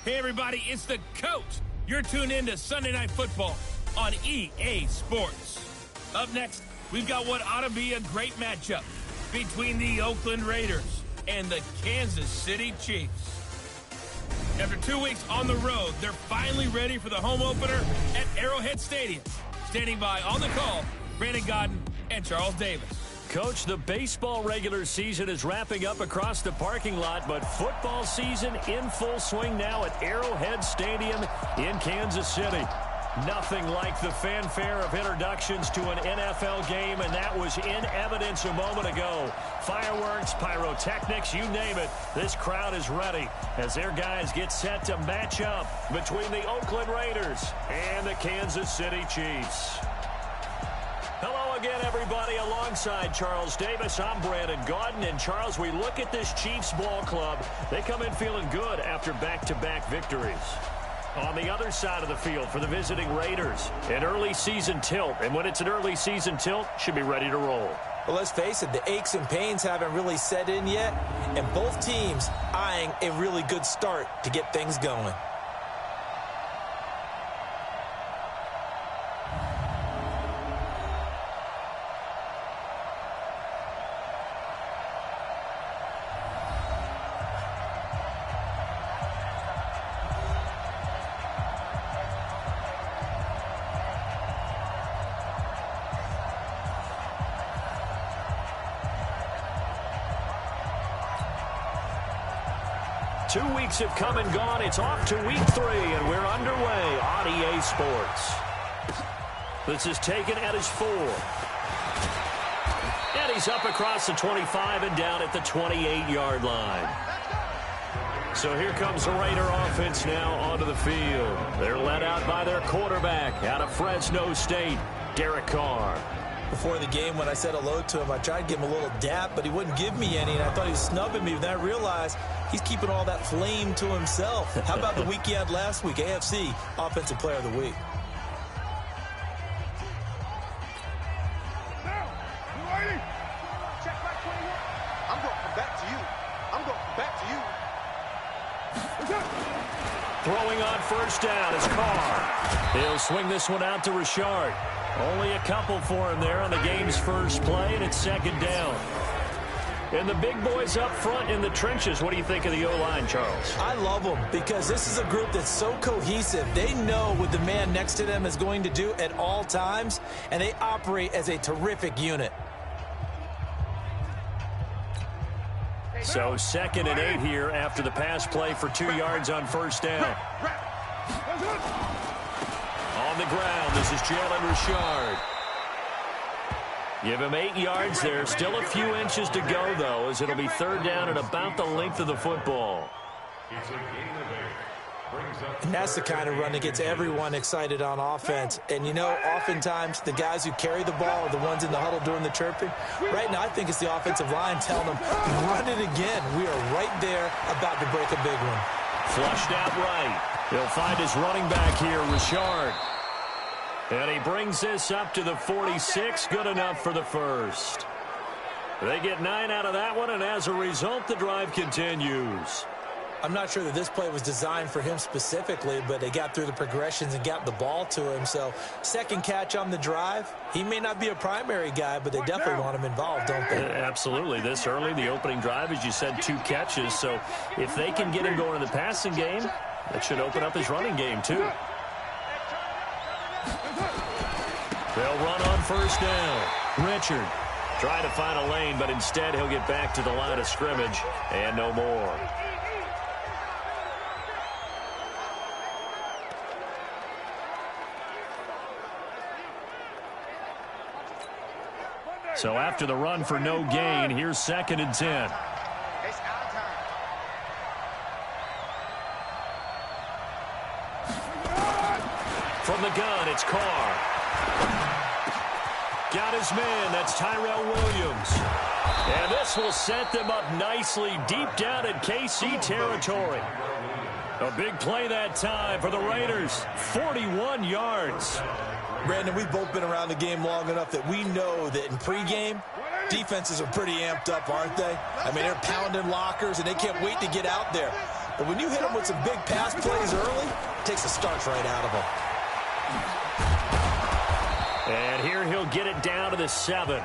Hey, everybody, it's the Coach. You're tuned in to Sunday Night Football on EA Sports. Up next, we've got what ought to be a great matchup between the Oakland Raiders and the Kansas City Chiefs. After 2 weeks on the road, they're finally ready for the home opener at Arrowhead Stadium. Standing by on the call, Brandon Godden and Charles Davis. Coach, the baseball regular season is wrapping up across the parking lot, but football season in full swing now at Arrowhead Stadium in Kansas City. Nothing like the fanfare of introductions to an NFL game, and that was in evidence a moment ago. Fireworks, pyrotechnics, you name it. This crowd is ready as their guys get set to match up between the Oakland Raiders and the Kansas City Chiefs. Hello again, everybody. Alongside Charles Davis, I'm Brandon Godden. And, Charles, we look at this Chiefs ball club. They come in feeling good after back-to-back victories. On the other side of the field for the visiting Raiders, an early season tilt. And when it's an early season tilt, should be ready to roll. Well, let's face it, the aches and pains haven't really set in yet. And both teams eyeing a really good start to get things going. 2 weeks have come and gone. It's off to week 3, and we're underway on EA Sports. This is taken at his 4. And he's up across the 25 and down at the 28-yard line. So here comes the Raider offense now onto the field. They're led out by their quarterback out of Fresno State, Derek Carr. Before the game, when I said hello to him, I tried to give him a little dap, but he wouldn't give me any, and I thought he was snubbing me. Then I realized he's keeping all that flame to himself. How about the week he had last week? AFC Offensive Player of the Week. Throwing on first down is Carr. He'll swing this one out to Richard. Only a couple for him there on the game's first play, and it's second down. And the big boys up front in the trenches. What do you think of the O-line, Charles? I love them because this is a group that's so cohesive. They know what the man next to them is going to do at all times, and they operate as a terrific unit. So 2nd and 8 here after the pass play for 2 yards on first down. On the ground, this is Jalen Richard. Give him 8 yards there. Still a few inches to go, though, as it'll be third down and about the length of the football. And that's the kind of run that gets everyone excited on offense. And, you know, oftentimes the guys who carry the ball are the ones in the huddle doing the chirping. Right now, I think it's the offensive line telling them, run it again. We are right there about to break a big one. Flushed out right. He'll find his running back here, Richard. And he brings this up to the 46. Good enough for the first. They get 9 out of that one, and as a result, the drive continues. I'm not sure that this play was designed for him specifically, but they got through the progressions and got the ball to him. So, second catch on the drive. He may not be a primary guy, but they definitely want him involved, don't they? Absolutely. This early, the opening drive, as you said, 2 catches. So, if they can get him going in the passing game, that should open up his running game, too. They'll run on first down. Richard trying to find a lane, but instead he'll get back to the line of scrimmage and no more. So after the run for no gain, here's 2nd and 10. From the gun, it's Carr. Got his man. That's Tyrell Williams. And this will set them up nicely deep down in KC territory. A big play that time for the Raiders. 41 yards. Brandon, we've both been around the game long enough that we know that in pregame, defenses are pretty amped up, aren't they? I mean, they're pounding lockers, and they can't wait to get out there. But when you hit them with some big pass plays early, it takes the starch right out of them. And here he'll get it down to the 7.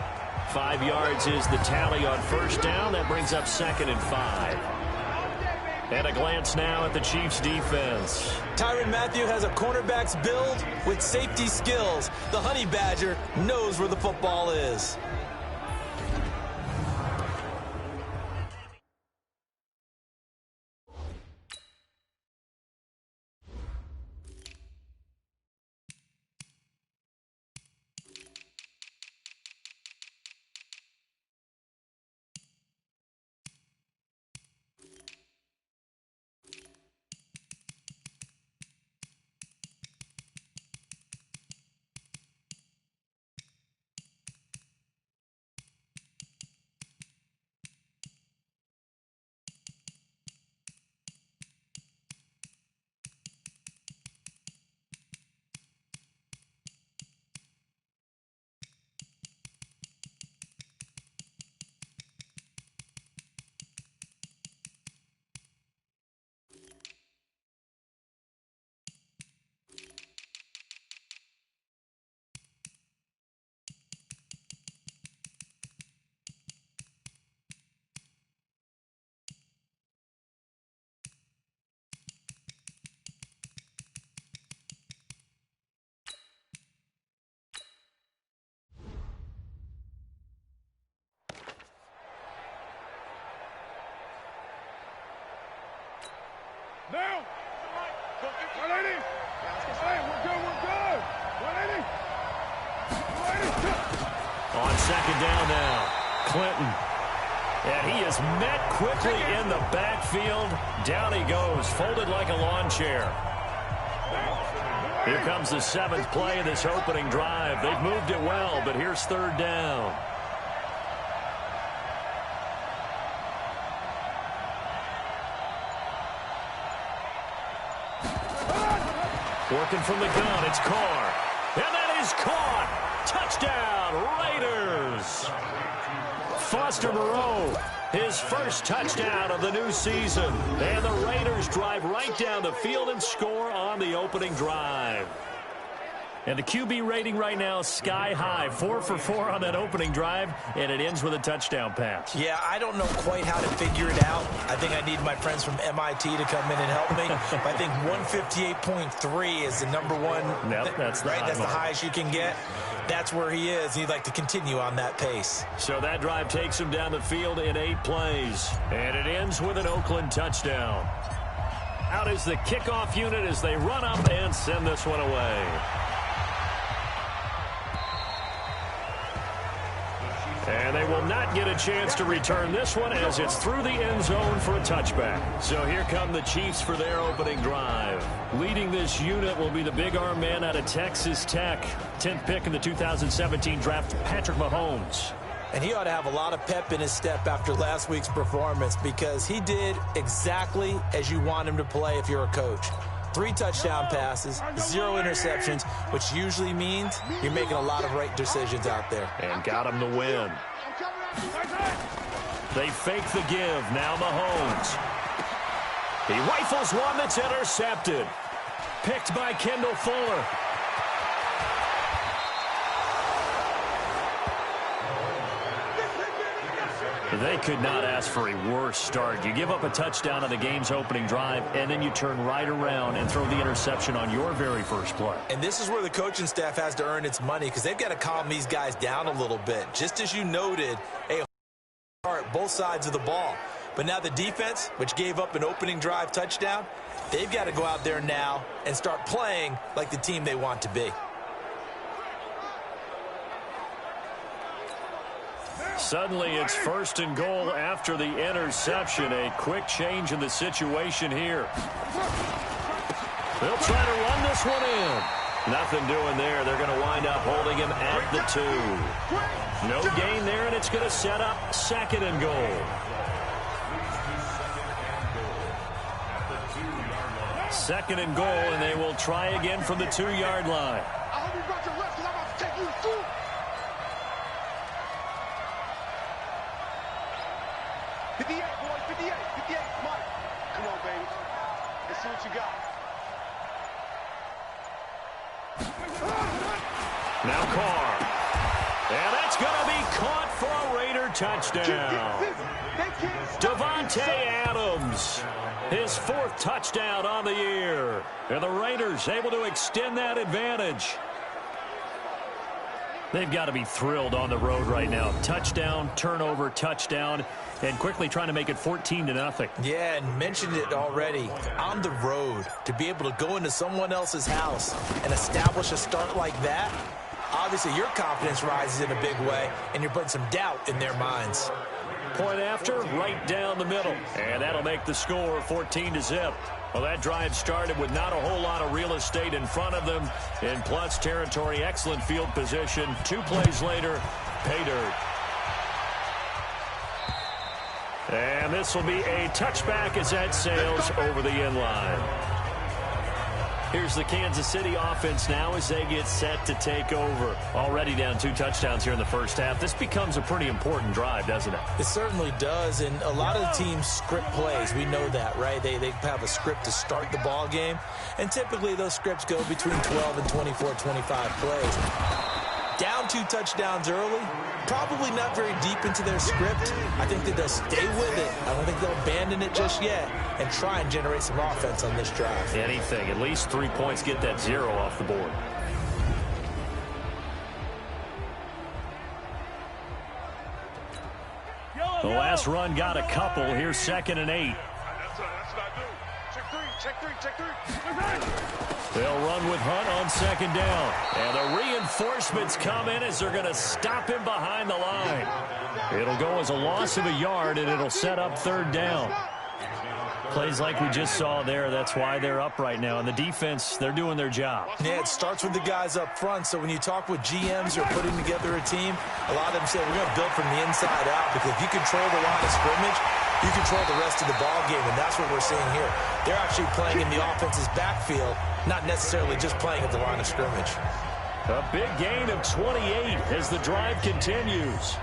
5 yards is the tally on first down. That brings up 2nd and 5. And a glance now at the Chiefs' defense. Tyrann Mathieu has a cornerback's build with safety skills. The Honey Badger knows where the football is. Now! 180! Hey, we're good, we're good! 180! 180! On 2nd down now, Clinton. And he is met quickly in the backfield. Down he goes, folded like a lawn chair. Here comes the 7th play of this opening drive. They've moved it well, but here's 3rd down. Working from the gun, it's Carr. And that is caught. Touchdown, Raiders. Foster Moreau, his first touchdown of the new season. And the Raiders drive right down the field and score on the opening drive. And the QB rating right now, sky high. 4 for 4 on that opening drive, and it ends with a touchdown pass. Yeah, I don't know quite how to figure it out. I think I need my friends from MIT to come in and help me. But I think 158.3 is the number one. Yep, that's the right. That's the mark. highest you can get. That's where he is. He'd like to continue on that pace. So that drive takes him down the field in 8 plays. And it ends with an Oakland touchdown. Out is the kickoff unit as they run up and send this one away. And they will not get a chance to return this one as it's through the end zone for a touchback. So here come the Chiefs for their opening drive. Leading this unit will be the big arm man out of Texas Tech. 10th pick in the 2017 draft, Patrick Mahomes. And he ought to have a lot of pep in his step after last week's performance because he did exactly as you want him to play if you're a coach. 3 touchdown passes, 0 interceptions, which usually means you're making a lot of right decisions out there. And got him the win. They fake the give. Now Mahomes. He rifles one that's intercepted. Picked by Kendall Fuller. They could not ask for a worse start. You give up a touchdown on the game's opening drive, and then you turn right around and throw the interception on your very first play. And this is where the coaching staff has to earn its money because they've got to calm these guys down a little bit. Just as you noted, a start both sides of the ball. But now the defense, which gave up an opening drive touchdown, they've got to go out there now and start playing like the team they want to be. Suddenly, it's 1st and goal after the interception. A quick change in the situation here. They'll try to run this one in. Nothing doing there. They're going to wind up holding him at the 2. No gain there, and it's going to set up 2nd and goal. 2nd and goal, and they will try again from the 2-yard line. I hope you brought your left because I'm about to take you through. 58, boys, 58, 58, Mike. Come on, baby. Let's see what you got. Now Carr. And that's going to be caught for a Raider touchdown. Davante Adams, his 4th touchdown on the year. And the Raiders able to extend that advantage. They've got to be thrilled on the road right now. Touchdown, turnover, touchdown, and quickly trying to make it 14-0. Yeah, and mentioned it already. On the road, to be able to go into someone else's house and establish a start like that, obviously your confidence rises in a big way, and you're putting some doubt in their minds. Point after, right down the middle. And that'll make the score 14-0. Well, that drive started with not a whole lot of real estate in front of them. In plus territory, excellent field position. 2 plays later, pay dirt. And this will be a touchback as that sails over the end line. Here's the Kansas City offense now as they get set to take over. Already down 2 touchdowns here in the first half. This becomes a pretty important drive, doesn't it? It certainly does, and a lot of the teams script plays. We know that, right? They have a script to start the ball game, and typically those scripts go between 12 and 24, 25 plays. Down 2 touchdowns early, probably not very deep into their script. I think that they'll stay with it. I don't think they'll abandon it just yet and try and generate some offense on this drive. Anything. At least 3 points, get that 0 off the board. The last run got a couple. Here's 2nd and 8. Check three. They'll run with Hunt on 2nd down. And the reinforcements come in as they're going to stop him behind the line. It'll go as a loss of a yard, and it'll set up 3rd down. Plays like we just saw there. That's why they're up right now. And the defense, they're doing their job. Yeah, it starts with the guys up front. So when you talk with GMs who are putting together a team, a lot of them say we're going to build from the inside out, because if you control the line of scrimmage, you control the rest of the ball game, and that's what we're seeing here. They're actually playing in the offense's backfield, not necessarily just playing at the line of scrimmage. A big gain of 28 as the drive continues.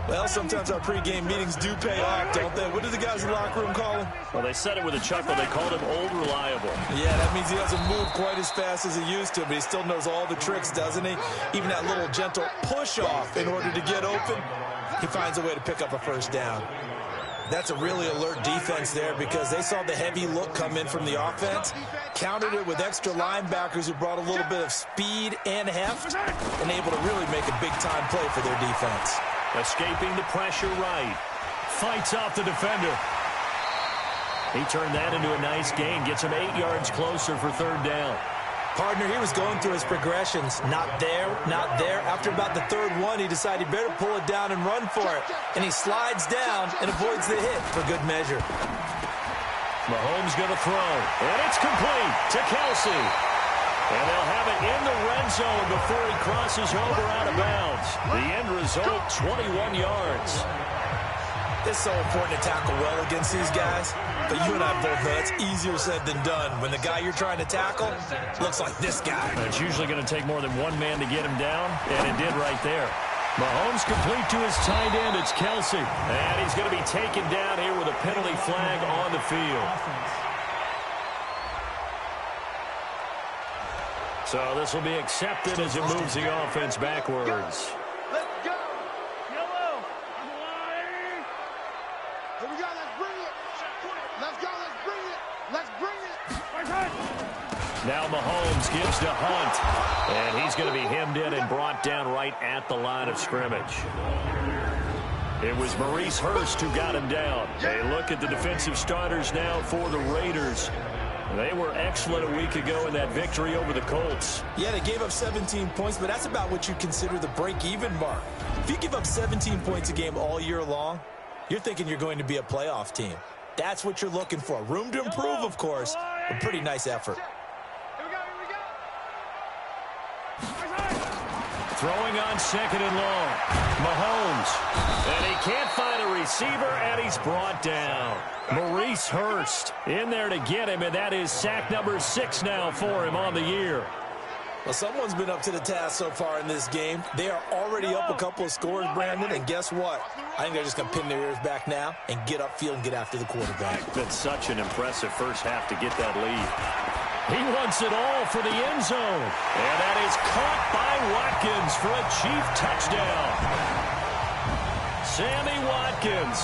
Well, sometimes our pregame meetings do pay off, don't they? What do the guys in the locker room call him? Well, they said it with a chuckle. They called him Old Reliable. Yeah, that means he doesn't move quite as fast as he used to, but he still knows all the tricks, doesn't he? Even that little gentle push-off in order to get open, he finds a way to pick up a 1st down. That's a really alert defense there, because they saw the heavy look come in from the offense, countered it with extra linebackers who brought a little bit of speed and heft, and able to really make a big-time play for their defense. Escaping the pressure right. Fights off the defender. He turned that into a nice gain. Gets him 8 yards closer for 3rd down. Partner, he was going through his progressions. Not there, not there. After about the 3rd one, he decided he better pull it down and run for it. And he slides down and avoids the hit for good measure. Mahomes going to throw. And it's complete to Kelsey. And they'll have it in the red zone before he crosses over out of bounds. The end result, 21 yards. It's so important to tackle well against these guys. But you and I both know it's easier said than done. When the guy you're trying to tackle looks like this guy. It's usually going to take more than one man to get him down, and it did right there. Mahomes complete to his tight end. It's Kelsey. And he's going to be taken down here with a penalty flag on the field. So this will be accepted as it moves the offense backwards. Let's go. Yellow. Here we go. Let's bring it. Let's go. Let's bring it. Let's bring it. Now Mahomes gives to Hunt. And he's going to be hemmed in and brought down right at the line of scrimmage. It was Maurice Hurst who got him down. A look at the defensive starters now for the Raiders. They were excellent a week ago in that victory over the Colts. Yeah, they gave up 17 points, but that's about what you consider the break-even mark. If you give up 17 points a game all year long, you're thinking you're going to be a playoff team. That's what you're looking for. Room to improve, of course, but pretty nice effort. Throwing on 2nd and long. Mahomes. And he can't find a receiver, and he's brought down. Maurice Hurst in there to get him, and that is sack number 6 now for him on the year. Well, someone's been up to the task so far in this game. They are already up a couple of scores, Brandon, and guess what? I think they're just going to pin their ears back now and get upfield and get after the quarterback. It's been such an impressive first half to get that lead. He wants it all for the end zone. And that is caught by Watkins for a Chief touchdown. Sammy Watkins,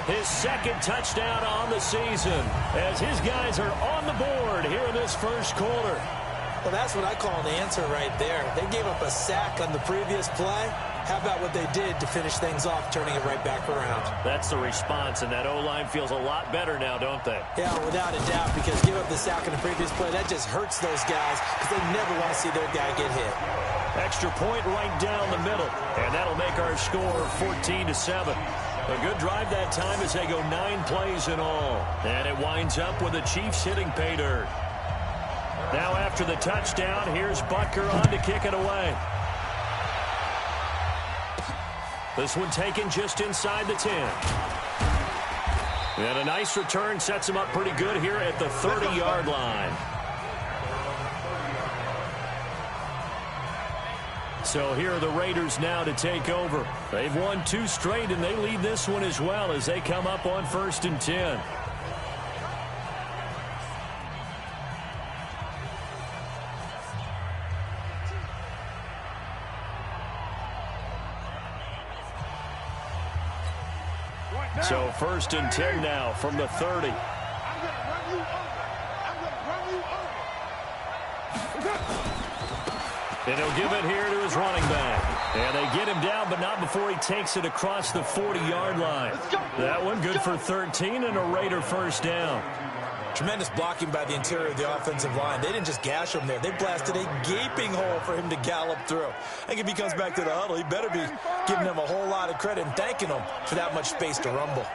his second touchdown on the season, as his guys are on the board here in this first quarter. Well, that's what I call an answer right there. They gave up a sack on the previous play. How about what they did to finish things off, turning it right back around? That's the response, and that O-line feels a lot better now, don't they? Yeah, without a doubt, because give up the sack on the previous play, that just hurts those guys because they never want to see their guy get hit. Extra point right down the middle, and that'll make our score 14-7. A good drive that time as they go 9 plays in all. And it winds up with the Chiefs hitting pay dirt. Now after the touchdown, here's Butker on to kick it away. This one taken just inside the 10. And a nice return sets him up pretty good here at the 30-yard line. So here are the Raiders now to take over. They've won 2 straight, and they lead this one as well as they come up on 1st and 10. So 1st and 10 now from the 30. And he'll give it here to his running back. And they get him down, but not before he takes it across the 40-yard line. That one good for 13 and a Raider first down. Tremendous blocking by the interior of the offensive line. They didn't just gash him there. They blasted a gaping hole for him to gallop through. I think if he comes back to the huddle, he better be giving them a whole lot of credit and thanking them for that much space to rumble.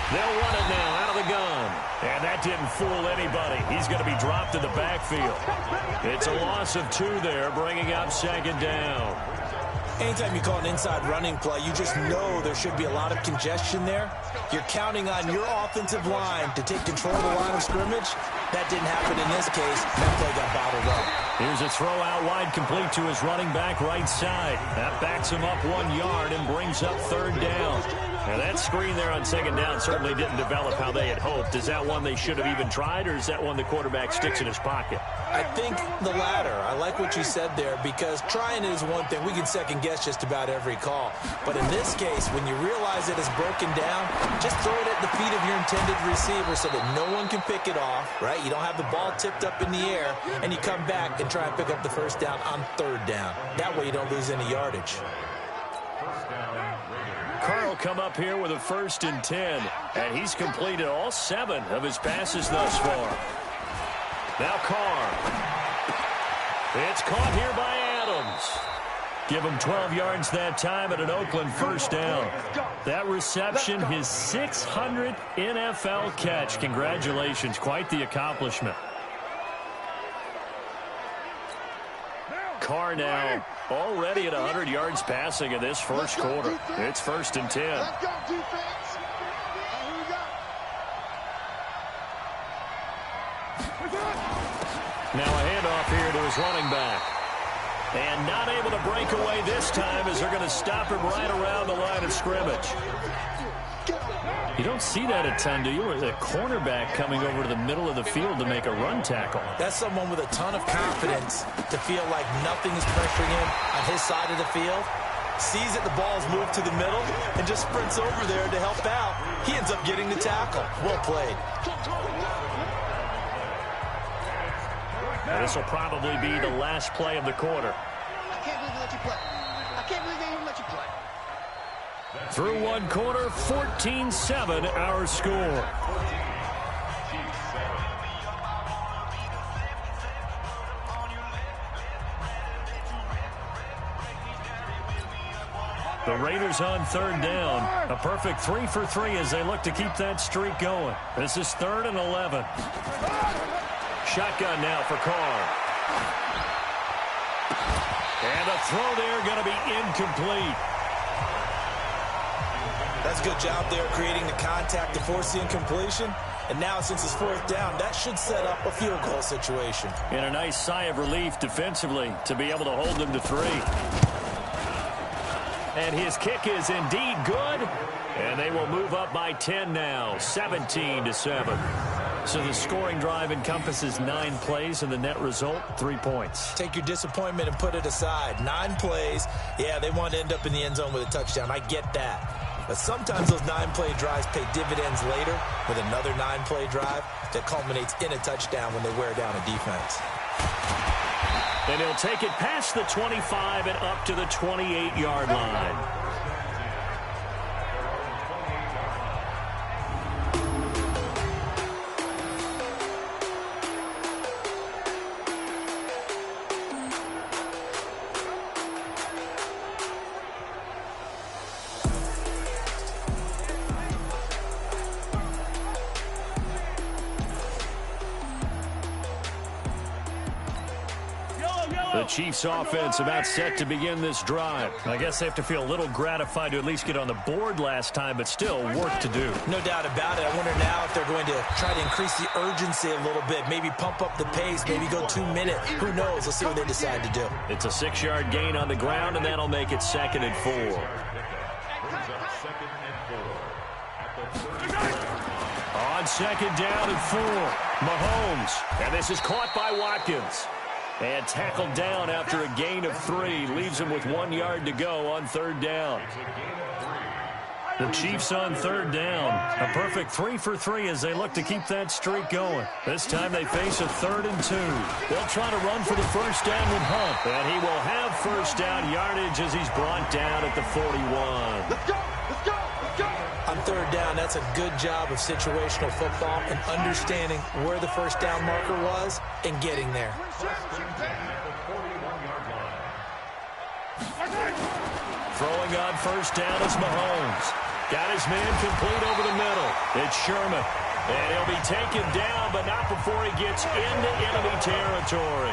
They'll run it now out of the gun. And that didn't fool anybody. He's going to be dropped in the backfield. It's a loss of 2 there, bringing up 2nd down. Anytime you call an inside running play, you just know there should be a lot of congestion there. You're counting on your offensive line to take control of the line of scrimmage. That didn't happen in this case. That play got bottled up. Here's a throw out wide, complete to his running back right side. That backs him up 1 yard and brings up 3rd down. Now that screen there on 2nd down certainly didn't develop how they had hoped. Is that one they should have even tried, or is that one the quarterback sticks in his pocket? I think the latter. I like what you said there, because trying is one thing. We can second guess just about every call. But in this case, when you realize it is broken down, just throw it at the feet of your intended receiver so that no one can pick it off, right? You don't have the ball tipped up in the air, and you come back and try and pick up the first down on 3rd down. That way you don't lose any yardage. Carl come up here with a 1st and 10, and he's completed all 7 of his passes thus far. Now Carr. It's caught here by Adams. Give him 12 yards that time at an Oakland first down. That reception, his 600th NFL catch. Congratulations, quite the accomplishment. Carr now already at 100 yards passing in this first quarter. It's 1st and 10. Let's go, defense. Here we go. Now a handoff here to his running back. And not able to break away this time as they're going to stop him right around the line of scrimmage. You don't see that a ton, do you? With a cornerback coming over to the middle of the field to make a run tackle. That's someone with a ton of confidence to feel like nothing is pressuring him on his side of the field. Sees that the ball is moved to the middle and just sprints over there to help out. He ends up getting the tackle. Well played. This will probably be the last play of the quarter. I can't believe they let you play. I can't believe they even let you play. Through 1 quarter, 14-7 our score. The Raiders on 3rd down. A perfect 3 for 3 as they look to keep that streak going. This is 3rd and 11. Shotgun now for Carr. And the throw there going to be incomplete. That's a good job there creating the contact to force the incompletion. And now, since it's 4th down, that should set up a field goal situation. And a nice sigh of relief defensively to be able to hold them to 3. And his kick is indeed good. And they will move up by 10 now, 17-7. So the scoring drive encompasses 9 plays, and the net result, 3 points. Take your disappointment and put it aside. 9 plays. Yeah, they want to end up in the end zone with a touchdown. I get that. But sometimes those 9-play drives pay dividends later with another 9-play drive that culminates in a touchdown when they wear down a defense. And he'll take it past the 25 and up to the 28-yard line. The Chiefs offense about set to begin this drive. I guess they have to feel a little gratified to at least get on the board last time, but still work to do. No doubt about it. I wonder now if they're going to try to increase the urgency a little bit, maybe pump up the pace, maybe go 2 minutes. Who knows? Let's see what they decide to do. It's a 6-yard gain on the ground, and that'll make it 2nd and 4. On 2nd down and 4, Mahomes. And this is caught by Watkins. And tackled down after a gain of 3. Leaves him with 1 yard to go on 3rd down. The Chiefs on 3rd down. A perfect 3 for 3 as they look to keep that streak going. This time they face a 3rd and 2. They'll try to run for the 1st down with Hunt. And he will have 1st down yardage as he's brought down at the 41. Let's go! Let's go! Let's go! On 3rd down, that's a good job of situational football and understanding where the 1st down marker was and getting there. Throwing on 1st down is Mahomes. Got his man complete over the middle. It's Sherman. And he'll be taken down, but not before he gets into enemy territory.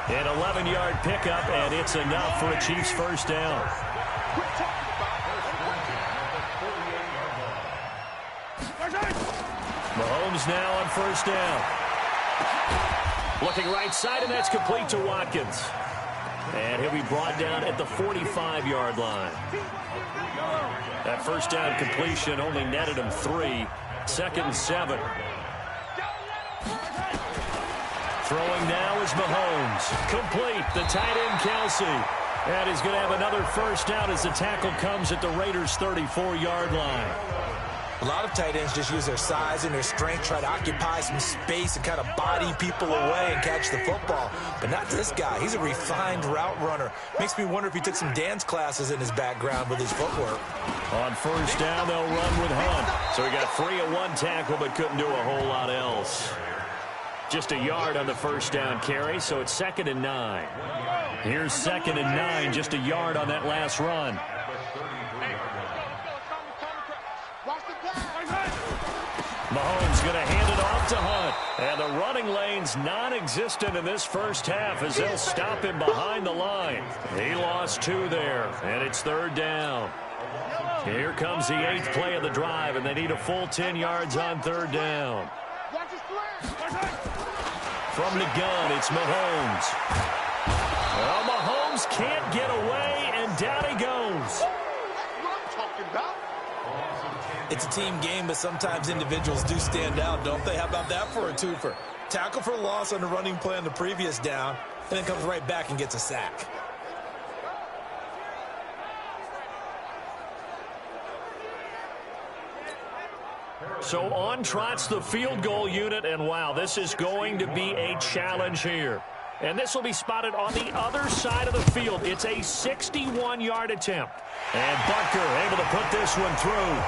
An 11-yard pickup, and it's enough for a Chiefs 1st down. Mahomes now on 1st down. Looking right side, and that's complete to Watkins. And he'll be brought down at the 45-yard line. That 1st down completion only netted him 3. 2nd and 7. Throwing now is Mahomes. Complete. The tight end, Kelsey. And he's going to have another 1st down as the tackle comes at the Raiders' 34-yard line. A lot of tight ends just use their size and their strength, try to occupy some space and kind of body people away and catch the football. But not this guy. He's a refined route runner. Makes me wonder if he took some dance classes in his background with his footwork. On 1st down, they'll run with Hunt. So he got 3 at 1 tackle, but couldn't do a whole lot else. Just a yard on the 1st down carry, so it's 2nd and 9. Here's 2nd and 9, just a yard on that last run. Mahomes going to hand it off to Hunt. And the running lane's non-existent in this 1st half as they'll stop him behind the line. He lost 2 there, and it's 3rd down. Here comes the 8th play of the drive, and they need a full 10 yards on 3rd down. From the gun, it's Mahomes. Well, Mahomes can't get away, and down he goes. It's a team game, but sometimes individuals do stand out, don't they? How about that for a twofer? Tackle for loss on the running play on the previous down, and then comes right back and gets a sack. So on trots the field goal unit, and wow, this is going to be a challenge here. And this will be spotted on the other side of the field. It's a 61-yard attempt. And Barker able to put this one through.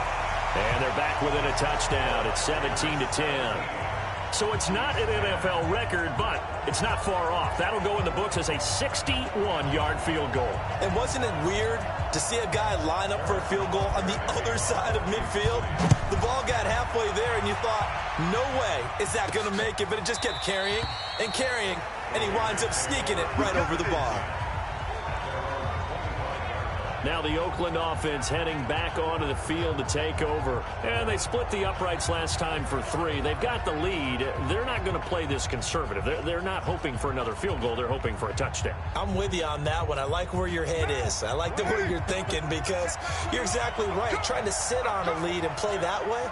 And they're back within a touchdown. It's 17-10. So it's not an NFL record, but it's not far off. That'll go in the books as a 61-yard field goal. And wasn't it weird to see a guy line up for a field goal on the other side of midfield? The ball got halfway there, and you thought, no way is that going to make it, but it just kept carrying and carrying, and he winds up sneaking it right over the bar. Now the Oakland offense heading back onto the field to take over. And they split the uprights last time for 3. They've got the lead. They're not going to play this conservative. They're not hoping for another field goal. They're hoping for a touchdown. I'm with you on that one. I like where your head is. I like the way you're thinking because you're exactly right. Trying to sit on a lead and play that way,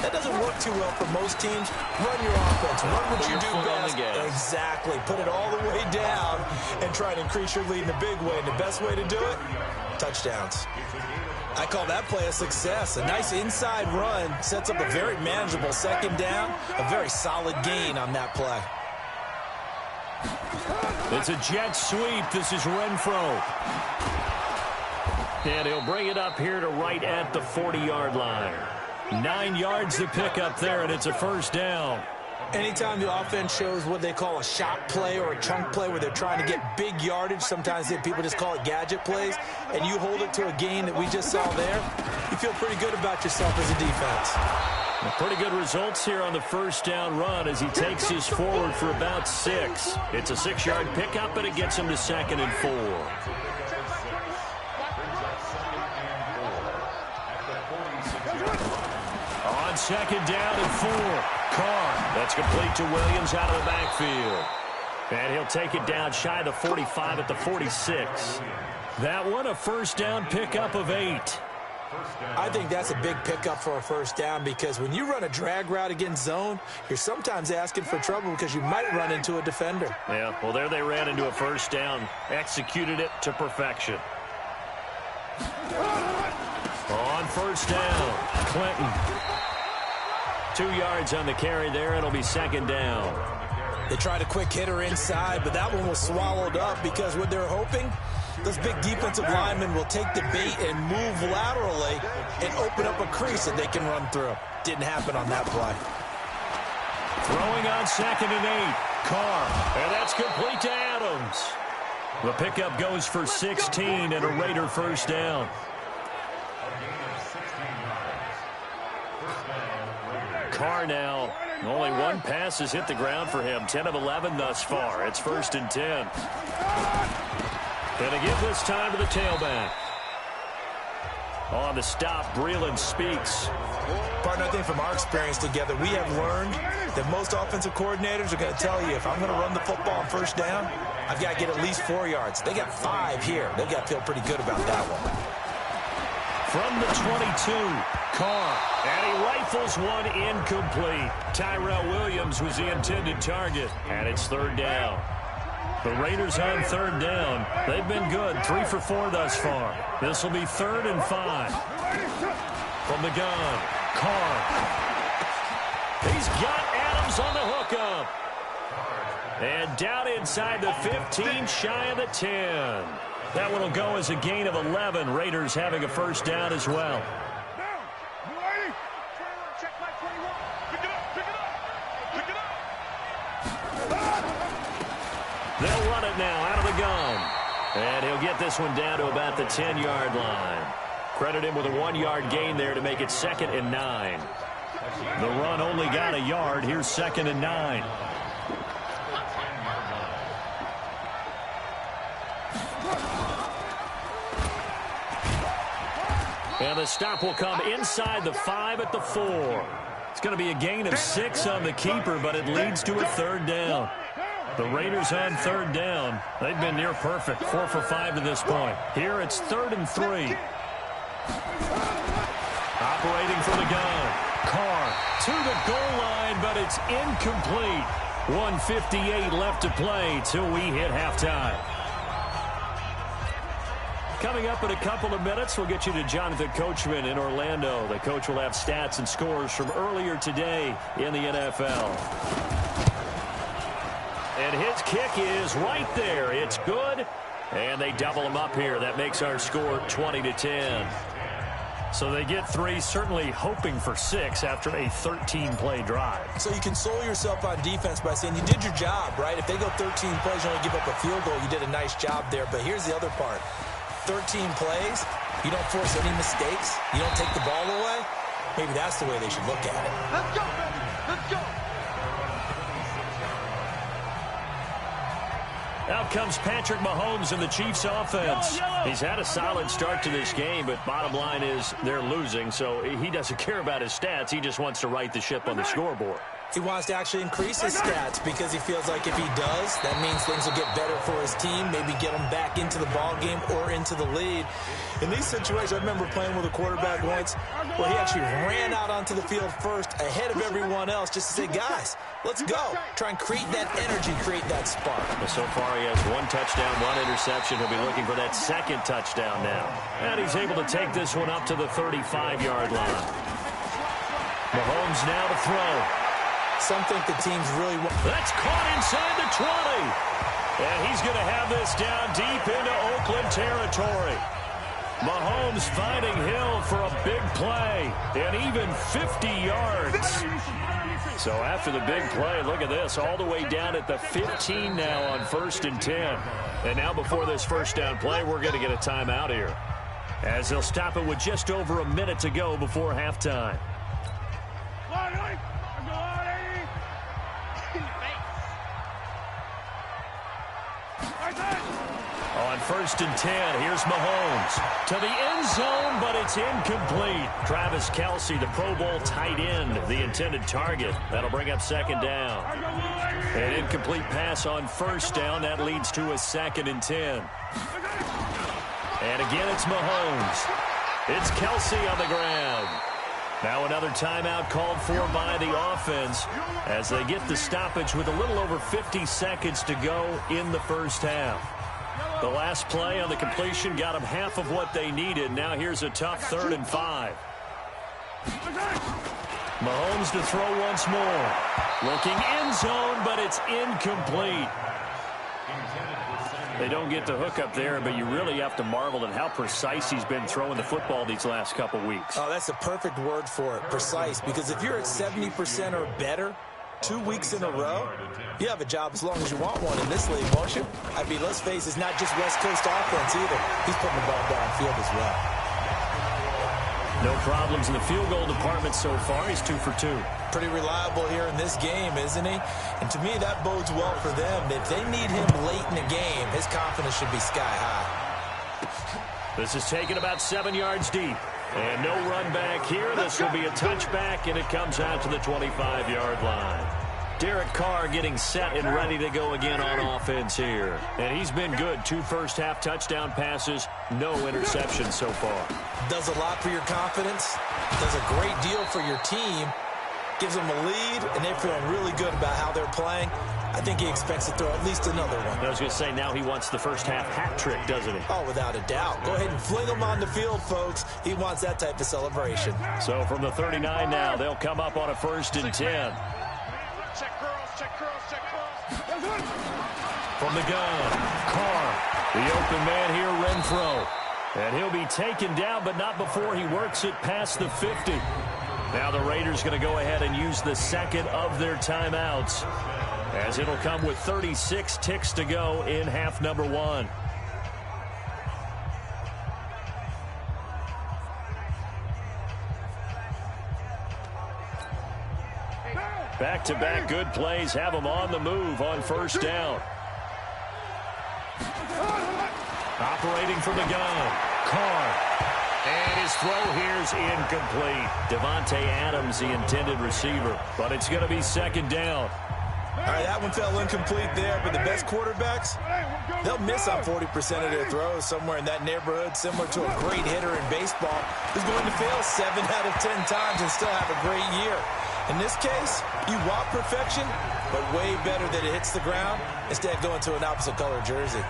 that doesn't work too well for most teams. Run your offense. Run what you do best. Exactly. Put it all the way down and try and increase your lead in a big way. And the best way to do it, touchdowns. I call that play a success. A nice inside run sets up a very manageable second down, a very solid gain on that play. It's a jet sweep. This is Renfro. And he'll bring it up here to right at the 40-yard line. 9 yards to pick up there, and it's a first down. Anytime the offense shows what they call a shot play or a chunk play where they're trying to get big yardage, sometimes people just call it gadget plays, and you hold it to a gain that we just saw there, you feel pretty good about yourself as a defense. Pretty good results here on the first down run as he takes us forward for about 6. It's a 6-yard pickup, and it gets him to 2nd and 4. On 2nd down and 4. Carr, that's complete to Williams out of the backfield. And he'll take it down shy of the 45 at the 46. That one, a first down pickup of 8. I think that's a big pickup for a first down because when you run a drag route against zone, you're sometimes asking for trouble because you might run into a defender. Yeah, well, there they ran into a first down. Executed it to perfection. On first down, Clinton. 2 yards on the carry there. It'll be 2nd down. They tried a quick hitter inside, but that one was swallowed up because what they're hoping, those big defensive linemen will take the bait and move laterally and open up a crease that they can run through. Didn't happen on that play. Throwing on 2nd and 8. Carr, and that's complete to Adams. The pickup goes for 16 and a Raider first down. Carr now, only one pass has hit the ground for him. 10 of 11 thus far. It's 1st and 10. Gonna give this time to the tailback. On the stop, Breeland speaks. Partner, I think from our experience together, we have learned that most offensive coordinators are going to tell you, if I'm going to run the football on first down, I've got to get at least 4 yards. They got 5 here. They've got to feel pretty good about that one. From the 22, Carr, and he rifles one incomplete. Tyrell Williams was the intended target, and it's 3rd down. The Raiders on 3rd down. They've been good, 3 for 4 thus far. This will be 3rd and 5. From the gun, Carr. He's got Adams on the hookup. And down inside the 15, shy of the 10. That one will go as a gain of 11. Raiders having a first down as well. They'll run it now out of the gun. And he'll get this one down to about the 10-yard line. Credit him with a 1-yard gain there to make it 2nd and 9. The run only got a yard. Here's 2nd and 9. And the stop will come inside the 5 at the 4. It's going to be a gain of 6 on the keeper, but it leads to a 3rd down. The Raiders on 3rd down. They've been near perfect, 4 for 5 to this point. Here it's 3rd and 3. Operating for the gun. Carr to the goal line, but it's incomplete. 1:58 left to play till we hit halftime. Coming up in a couple of minutes, we'll get you to Jonathan Coachman in Orlando. The coach will have stats and scores from earlier today in the NFL. And his kick is right there. It's good. And they double him up here. That makes our score 20-10. So they get 3, certainly hoping for 6 after a 13-play drive. So you console yourself on defense by saying you did your job, right? If they go 13 plays, you only give up a field goal, you did a nice job there. But here's the other part. 13 plays, you don't force any mistakes, you don't take the ball away. Maybe that's the way they should look at it. Let's go, baby. Let's go. Out comes Patrick Mahomes in the Chiefs offense. He's had a solid start to this game, but bottom line is they're losing, so he doesn't care about his stats. He just wants to right the ship on the scoreboard. He wants to actually increase his stats because he feels like if he does, that means things will get better for his team, maybe get him back into the ball game or into the lead. In these situations, I remember playing with a quarterback once where he actually ran out onto the field first ahead of everyone else just to say, guys, let's go. Try and create that energy, create that spark. Well, so far he has 1 touchdown, 1 interception. He'll be looking for that second touchdown now. And he's able to take this one up to the 35-yard line. Mahomes now to throw. Some think the team's really... That's caught inside the 20. And he's going to have this down deep into Oakland territory. Mahomes finding Hill for a big play, and even 50 yards. So after the big play, look at this, all the way down at the 15 now on 1st and 10. And now before this first down play, we're going to get a timeout here, as they'll stop it with just over a minute to go before halftime. On 1st and 10, here's Mahomes to the end zone, but it's incomplete. Travis Kelce, the Pro Bowl tight end, the intended target. That'll bring up 2nd down. An incomplete pass on 1st down. That leads to a 2nd and 10. And again, it's Mahomes. It's Kelce on the ground. Now another timeout called for by the offense as they get the stoppage with a little over 50 seconds to go in the first half. The last play on the completion got them half of what they needed. Now here's a tough 3rd and 5. Mahomes to throw once more. Looking end zone, but it's incomplete. They don't get the hook up there, but you really have to marvel at how precise he's been throwing the football these last couple weeks. Oh, that's the perfect word for it, precise. Because if you're at 70% or better 2 weeks in a row, you have a job as long as you want one in this league, won't you? I mean, let's face it, it's not just West Coast offense either. He's putting the ball downfield as well. No problems in the field goal department so far. He's 2 for 2. Pretty reliable here in this game, isn't he? And to me, that bodes well for them. If they need him late in the game, his confidence should be sky high. This is taken about 7 yards deep. And no run back here. This will be a touchback, and it comes out to the 25-yard line. Derek Carr getting set and ready to go again on offense here. And he's been good. 2 first-half touchdown passes, no interceptions so far. Does a lot for your confidence. Does a great deal for your team. Gives them a lead, and they're feeling really good about how they're playing. I think he expects to throw at least another one. I was going to say, now he wants the first-half hat trick, doesn't he? Oh, without a doubt. Go ahead and fling him on the field, folks. He wants that type of celebration. So from the 39 now, they'll come up on a 1st and 10. Check girls, check girls, check girls. From the gun, Carr, the open man here, Renfro. And he'll be taken down, but not before he works it past the 50. Now the Raiders going to go ahead and use the second of their timeouts, as it'll come with 36 ticks to go in half number 1. Back-to-back good plays have them on the move on 1st down. Operating from the gun, Carr. And his throw here's incomplete. Devontae Adams, the intended receiver. But it's going to be 2nd down. All right, that one fell incomplete there, but the best quarterbacks, they'll miss on 40% of their throws, somewhere in that neighborhood, similar to a great hitter in baseball who's going to fail 7 out of 10 times and still have a great year. In this case, you want perfection, but way better that it hits the ground instead of going to an opposite color jersey.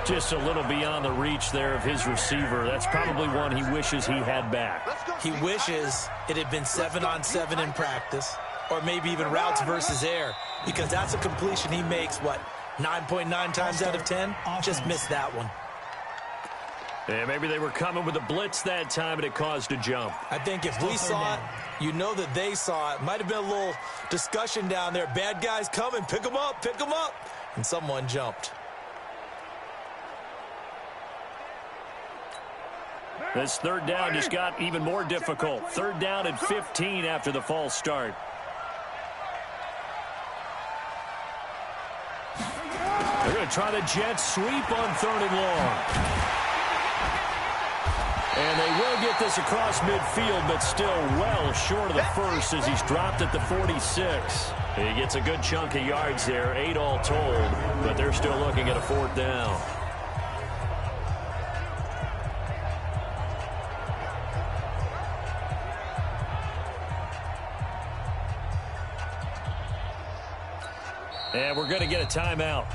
Just a little beyond the reach there of his receiver. That's probably one he wishes he had back. He wishes it had been 7-on-7 in practice, or maybe even routes versus air, because that's a completion he makes, 9.9 times out of 10? Just missed that one. Yeah, maybe they were coming with a blitz that time, and it caused a jump. I think if we saw it, you know that they saw it. Might have been a little discussion down there. Bad guys coming. Pick them up. Pick them up. And someone jumped. This 3rd down just got even more difficult. 3rd down and 15 after the false start. They're going to try the jet sweep on 3rd and long. And they will get this across midfield, but still well short of the first as he's dropped at the 46. He gets a good chunk of yards there, 8 all told, but they're still looking at a 4th down. And we're going to get a timeout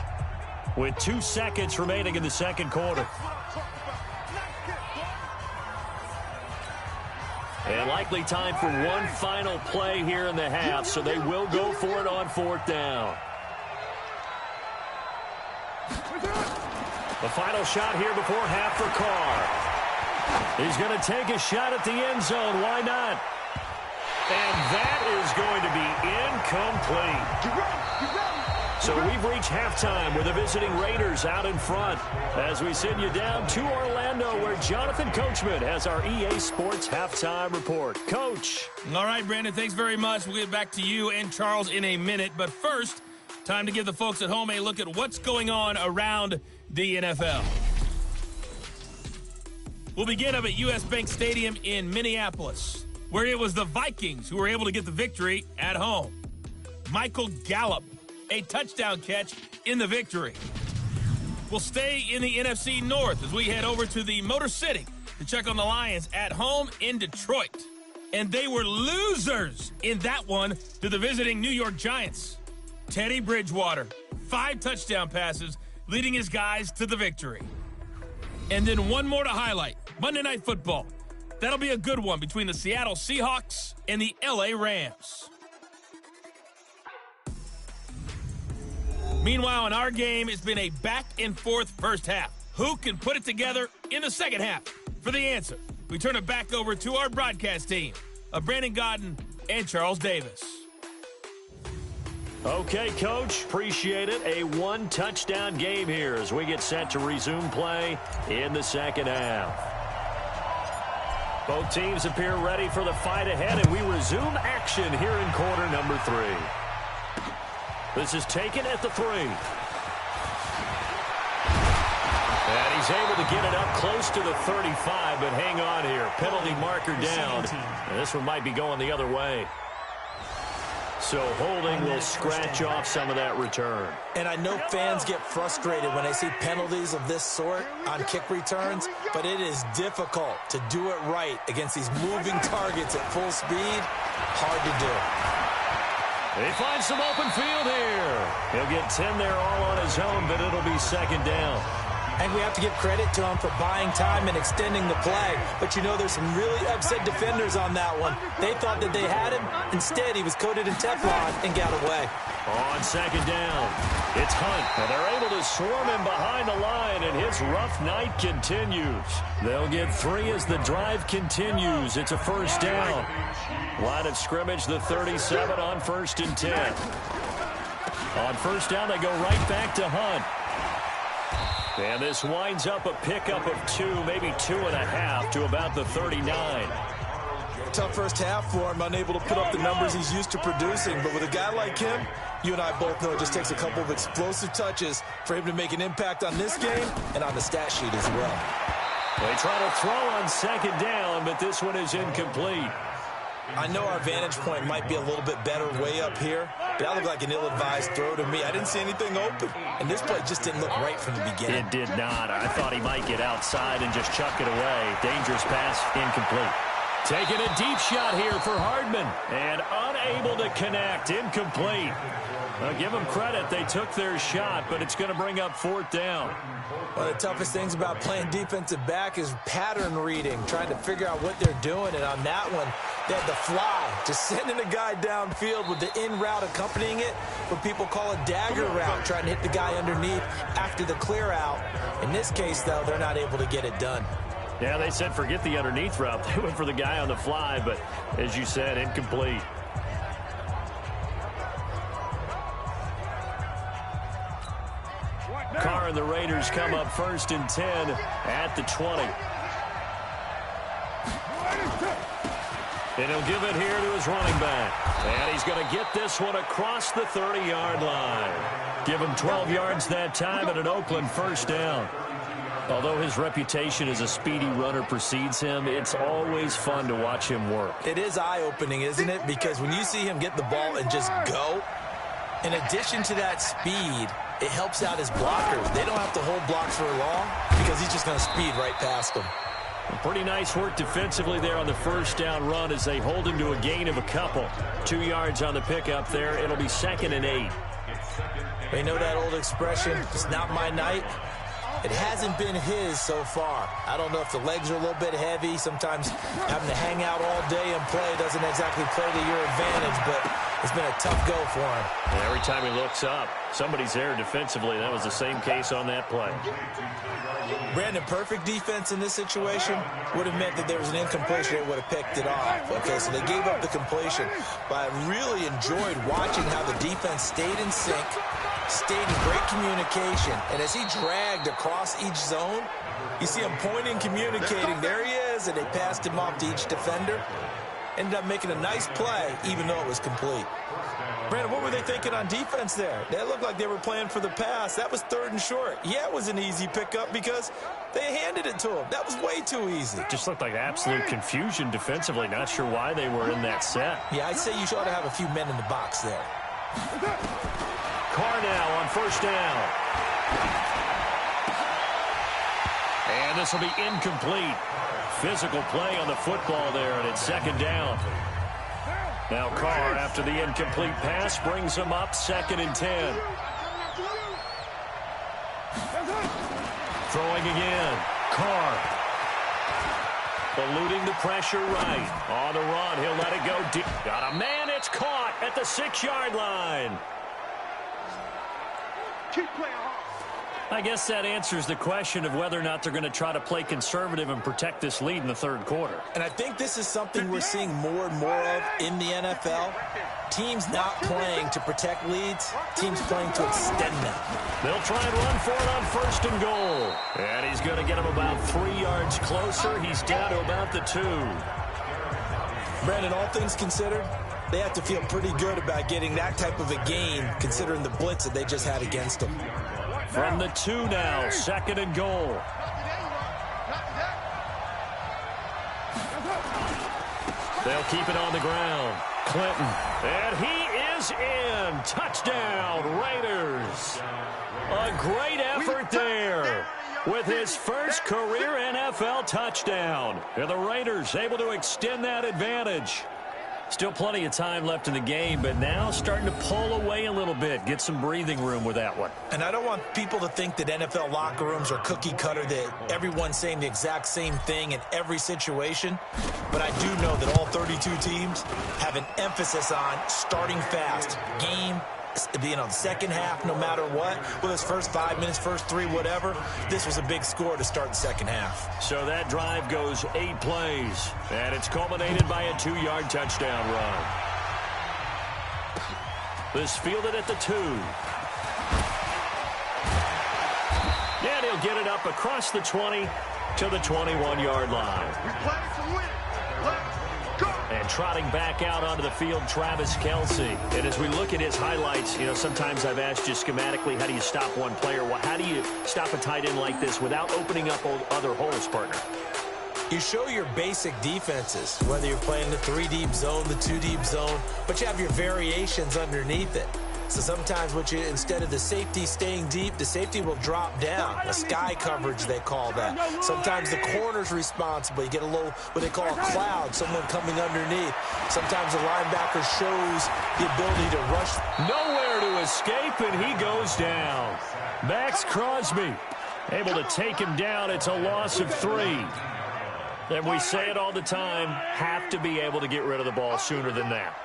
with 2 seconds remaining in the second quarter. And likely time for one final play here in the half, so they will go for it on 4th down. The final shot here before half for Carr. He's going to take a shot at the end zone. Why not? And that is going to be incomplete. So we've reached halftime with the visiting Raiders out in front as we send you down to Orlando where Jonathan Coachman has our EA Sports Halftime Report. Coach. All right, Brandon, thanks very much. We'll get back to you and Charles in a minute. But first, time to give the folks at home a look at what's going on around the NFL. We'll begin up at U.S. Bank Stadium in Minneapolis, where it was the Vikings who were able to get the victory at home. Michael Gallup, a touchdown catch in the victory. We'll stay in the NFC North as we head over to the Motor City to check on the Lions at home in Detroit. And they were losers in that one to the visiting New York Giants. Teddy Bridgewater, 5 touchdown passes, leading his guys to the victory. And then one more to highlight, Monday Night Football. That'll be a good one between the Seattle Seahawks and the LA Rams. Meanwhile, in our game, it's been a back-and-forth first half. Who can put it together in the second half? For the answer, we turn it back over to our broadcast team of Brandon Godden and Charles Davis. Okay, Coach, appreciate it. A 1-touchdown game here as we get set to resume play in the second half. Both teams appear ready for the fight ahead, and we resume action here in quarter number 3. This is taken at the 3. And he's able to get it up close to the 35, but hang on here. Penalty marker down. And this one might be going the other way. So holding will scratch off some of that return. And I know fans get frustrated when they see penalties of this sort on kick returns, but it is difficult to do it right against these moving targets at full speed. Hard to do. He finds some open field here. He'll get 10 there all on his own, but it'll be second down. And we have to give credit to him for buying time and extending the play. But, you know, there's some really upset defenders on that one. They thought that they had him. Instead, he was coated in Teflon and got away. On second down, it's Hunt. And they're able to swarm him behind the line, and his rough night continues. They'll get 3 as the drive continues. It's a first down. Line of scrimmage, the 37 on 1st and 10. On first down, they go right back to Hunt. And this winds up a pickup of 2, maybe 2.5 to about the 39. Tough first half for him, unable to put up the numbers he's used to producing. But with a guy like him, you and I both know it just takes a couple of explosive touches for him to make an impact on this game and on the stat sheet as well. They try to throw on second down, but this one is incomplete. I know our vantage point might be a little bit better way up here, but that looked like an ill-advised throw to me. I didn't see anything open, and this play just didn't look right from the beginning. It did not. I thought he might get outside and just chuck it away. Dangerous pass, incomplete. Taking a deep shot here for Hardman, and unable to connect, incomplete. I'll give them credit. They took their shot, but it's going to bring up 4th down. One of the toughest things about playing defensive back is pattern reading, trying to figure out what they're doing. And on that one, they had the fly, just sending a guy downfield with the in route accompanying it, what people call a dagger route, trying to hit the guy underneath after the clear out. In this case, though, they're not able to get it done. Yeah, they said forget the underneath route. They went for the guy on the fly, but as you said, incomplete. Carr and the Raiders come up 1st and 10 at the 20. And he'll give it here to his running back. And he's going to get this one across the 30-yard line. Give him 12 yards that time and an Oakland first down. Although his reputation as a speedy runner precedes him, it's always fun to watch him work. It is eye-opening, isn't it? Because when you see him get the ball and just go, in addition to that speed, it helps out his blockers. They don't have to hold blocks for long because he's just going to speed right past them. Pretty nice work defensively there on the first down run as they hold him to a gain of a couple. 2 yards on the pickup there. It'll be 2nd and 8. They know that old expression, it's not my night. It hasn't been his so far. I don't know if the legs are a little bit heavy. Sometimes having to hang out all day and play doesn't exactly play to your advantage, but it's been a tough go for him. And every time he looks up, somebody's there defensively. That was the same case on that play. Brandon, perfect defense in this situation would have meant that there was an incompletion. They would have picked it off. Okay, so they gave up the completion. But I really enjoyed watching how the defense stayed in sync, stayed in great communication. And as he dragged across each zone, you see him pointing, communicating. There he is, and they passed him off to each defender. Ended up making a nice play, even though it was complete. Brandon, what were they thinking on defense there? They looked like they were playing for the pass. That was 3rd and short. Yeah, it was an easy pickup because they handed it to him. That was way too easy. Just looked like absolute confusion defensively. Not sure why they were in that set. Yeah, I'd say you ought to have a few men in the box there. Carr now on first down. And this will be incomplete. Physical play on the football there, and it's 2nd down. Now Carr, after the incomplete pass, brings him up 2nd and 10. Throwing again. Carr. Eluding the pressure right. On the run, he'll let it go deep. Got a man, it's caught at the 6-yard line. Keep playing hard. I guess that answers the question of whether or not they're going to try to play conservative and protect this lead in the 3rd quarter. And I think this is something we're seeing more and more of in the NFL. Teams not playing to protect leads, teams playing to extend them. They'll try and run for it on 1st and goal. And he's going to get him about 3 yards closer. He's down to about the 2. Brandon, all things considered, they have to feel pretty good about getting that type of a gain considering the blitz that they just had against them. From the 2 now, 2nd and goal. They'll keep it on the ground. Clinton, and he is in. Touchdown, Raiders. A great effort there with his first career NFL touchdown. And the Raiders able to extend that advantage. Still plenty of time left in the game, but now starting to pull away a little bit. Get some breathing room with that one. And I don't want people to think that NFL locker rooms are cookie cutter, that everyone's saying the exact same thing in every situation. But I do know that all 32 teams have an emphasis on starting fast. Game, the second half, no matter what, whether it's first 5 minutes, first 3, whatever, this was a big score to start the second half. So that drive goes 8 plays, and it's culminated by a 2-yard touchdown run. This fielded at the 2. And he'll get it up across the 20 to the 21-yard line. We play to win. Let's go. And trotting back out onto the field, Travis Kelce. And as we look at his highlights, you know, sometimes I've asked you schematically, how do you stop one player? Well, how do you stop a tight end like this without opening up other holes, partner? You show your basic defenses, whether you're playing the 3-deep zone, the 2-deep zone, but you have your variations underneath it. So sometimes instead of the safety staying deep, the safety will drop down. A sky coverage, they call that. Sometimes the corner's responsible. You get a little, what they call a cloud, someone coming underneath. Sometimes the linebacker shows the ability to rush. Nowhere to escape, and he goes down. Max Crosby able to take him down. It's a loss of 3. And we say it all the time, have to be able to get rid of the ball sooner than that.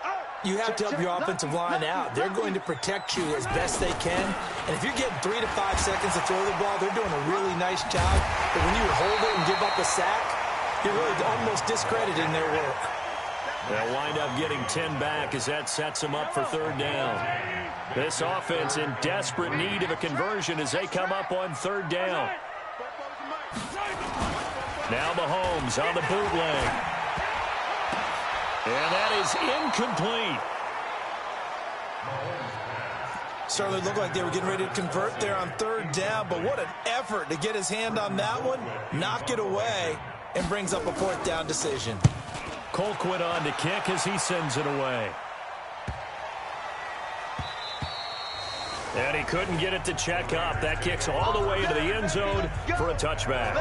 You have to help your offensive line out. They're going to protect you as best they can. And if you're getting 3 to 5 seconds to throw the ball, they're doing a really nice job. But when you hold it and give up a sack, you're really almost discrediting their work. They'll wind up getting 10 back as that sets them up for 3rd down. This offense in desperate need of a conversion as they come up on 3rd down. Now Mahomes on the bootleg. And that is incomplete. Certainly looked like they were getting ready to convert there on third down, but what an effort to get his hand on that one, knock it away, and brings up a fourth down decision. Colquitt on to kick as he sends it away. And he couldn't get it to check up. That kicks all the way into the end zone for a touchback.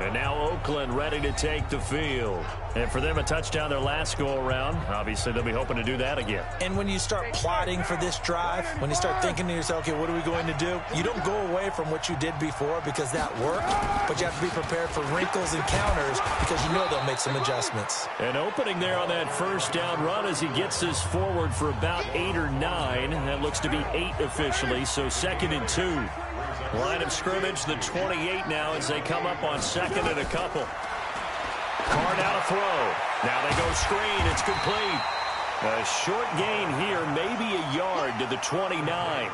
And now Oakland ready to take the field. And for them, a touchdown their last go-around. Obviously, they'll be hoping to do that again. And when you start plotting for this drive, when you start thinking to yourself, okay, what are we going to do? You don't go away from what you did before because that worked, but you have to be prepared for wrinkles and counters because you know they'll make some adjustments. An opening there on that first down run as he gets this forward for about 8 or 9. That looks to be 8 officially, so 2nd and 2. Line of scrimmage, the 28 now as they come up on 2nd and a couple. Carr now to throw. Now they go screen. It's complete. A short gain here, maybe a yard to the 29.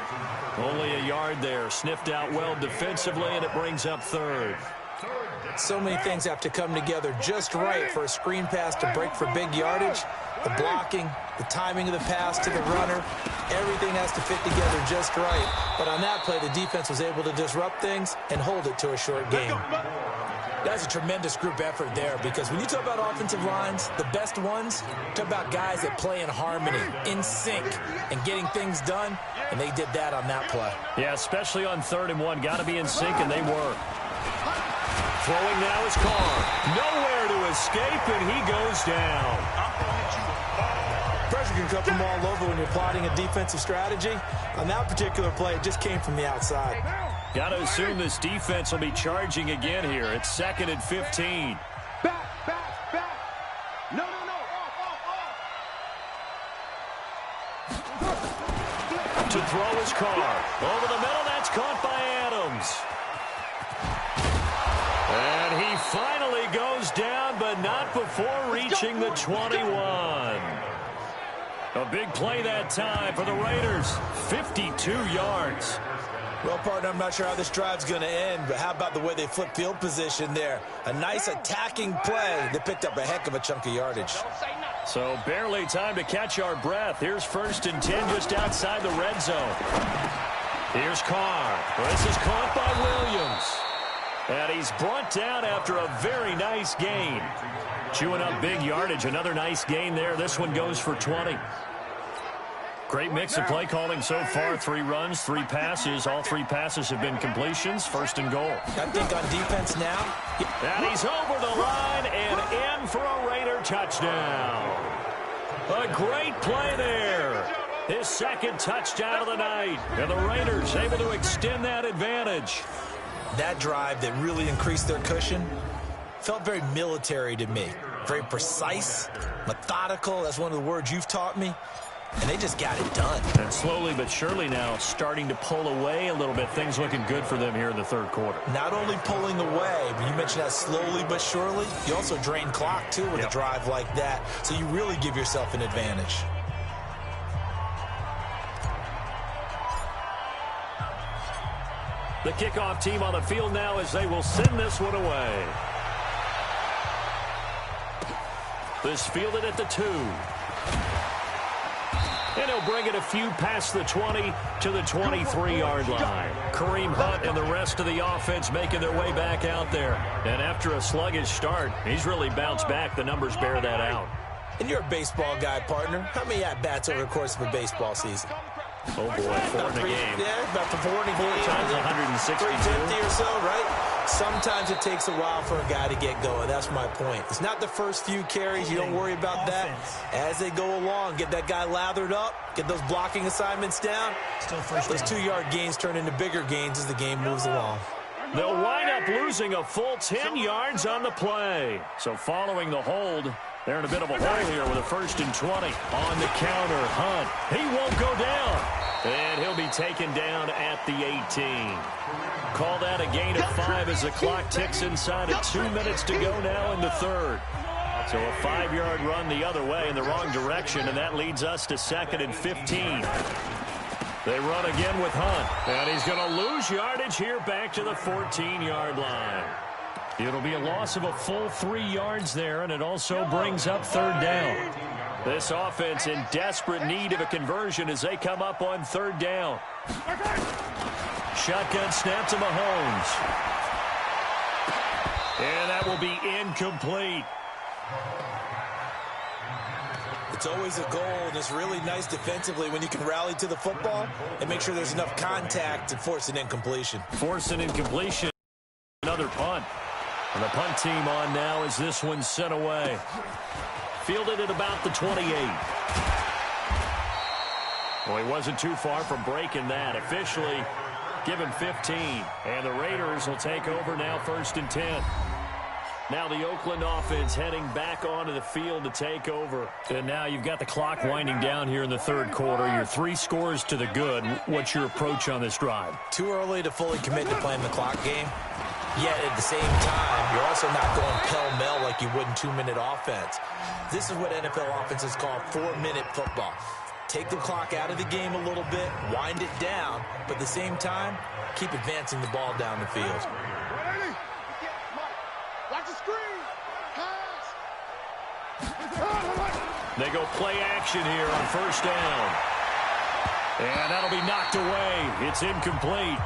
Only a yard there. Sniffed out well defensively, and it brings up 3rd. So many things have to come together just right for a screen pass to break for big yardage. The blocking, the timing of the pass to the runner, everything has to fit together just right. But on that play, the defense was able to disrupt things and hold it to a short game. That's a tremendous group effort there because when you talk about offensive lines, the best ones, talk about guys that play in harmony, in sync, and getting things done, and they did that on that play. Yeah, especially on 3rd and 1. Got to be in sync, and they were. Throwing now is Carr. Nowhere to escape, and he goes down. Pressure can come from all over when you're plotting a defensive strategy. On that particular play, it just came from the outside. Got to assume this defense will be charging again here. It's 2nd and 15. Back. No. Off. To throw is Carr. Over the middle, that's caught by Adams. And he finally goes down, but not before reaching the 21. A big play that time for the Raiders. 52 yards. Well, partner, I'm not sure how this drive's going to end, but how about the way they flip field position there? A nice attacking play that picked up a heck of a chunk of yardage. So barely time to catch our breath. Here's 1st and 10 just outside the red zone. Here's Carr. This is caught by Williams. And he's brought down after a very nice gain. Chewing up big yardage. Another nice gain there. This one goes for 20. Great mix of play calling so far. 3 runs, 3 passes. All 3 passes have been completions. 1st and goal. I think on defense now. And he's over the line and in for a Raider touchdown. A great play there. His 2nd touchdown of the night. And the Raiders able to extend that advantage. That drive that really increased their cushion felt very military to me. Very precise, methodical. That's one of the words you've taught me. And they just got it done. And slowly but surely now starting to pull away a little bit. Things looking good for them here in the 3rd quarter. Not only pulling away, but you mentioned that slowly but surely. You also drain clock, too, with a drive like that. So you really give yourself an advantage. The kickoff team on the field now as they will send this one away. This fielded at the 2. And he'll bring it a few past the 20 to the 23-yard line. Kareem Hunt and the rest of the offense making their way back out there. And after a sluggish start, he's really bounced back. The numbers bear that out. And you're a baseball guy, partner. How many at-bats over the course of a baseball season? Oh, boy, 4 in a game. Yeah, about 4 in a game. 4 times 162. 350 or so, right? Sometimes it takes a while for a guy to get going. That's my point. It's not the first few carries. You don't worry about that. As they go along, get that guy lathered up, get those blocking assignments down. Those 2-yard gains turn into bigger gains as the game moves along. They'll wind up losing a full 10 yards on the play. So following the hold, they're in a bit of a hole here with a 1st and 20. On the counter, Hunt. He won't go down. And he'll be taken down at the 18. Call that a gain of 5 as the clock ticks inside of 2 minutes to go now in the 3rd. So a 5-yard run the other way in the wrong direction, and that leads us to 2nd and 15. They run again with Hunt, and he's going to lose yardage here back to the 14-yard line. It'll be a loss of a full 3 yards there, and it also brings up third down. This offense in desperate need of a conversion as they come up on third down. Shotgun snap to Mahomes. And that will be incomplete. It's always a goal, and it's really nice defensively when you can rally to the football and make sure there's enough contact to force an incompletion. Force an incompletion. Another punt. And the punt team on now as this one's sent away. Fielded at about the 28. Well, he wasn't too far from breaking that. Officially given 15. And the Raiders will take over now, 1st and 10. Now the Oakland offense heading back onto the field to take over. And now you've got the clock winding down here in the third quarter. You're 3 scores to the good. What's your approach on this drive? Too early to fully commit to playing the clock game. Yet at the same time, you're also not going pell-mell like you would in 2-minute offense. This is what NFL offenses call 4-minute football. Take the clock out of the game a little bit, wind it down, but at the same time, keep advancing the ball down the field. Watch the screen. Pass. They go play action here on 1st down. And that'll be knocked away. It's incomplete.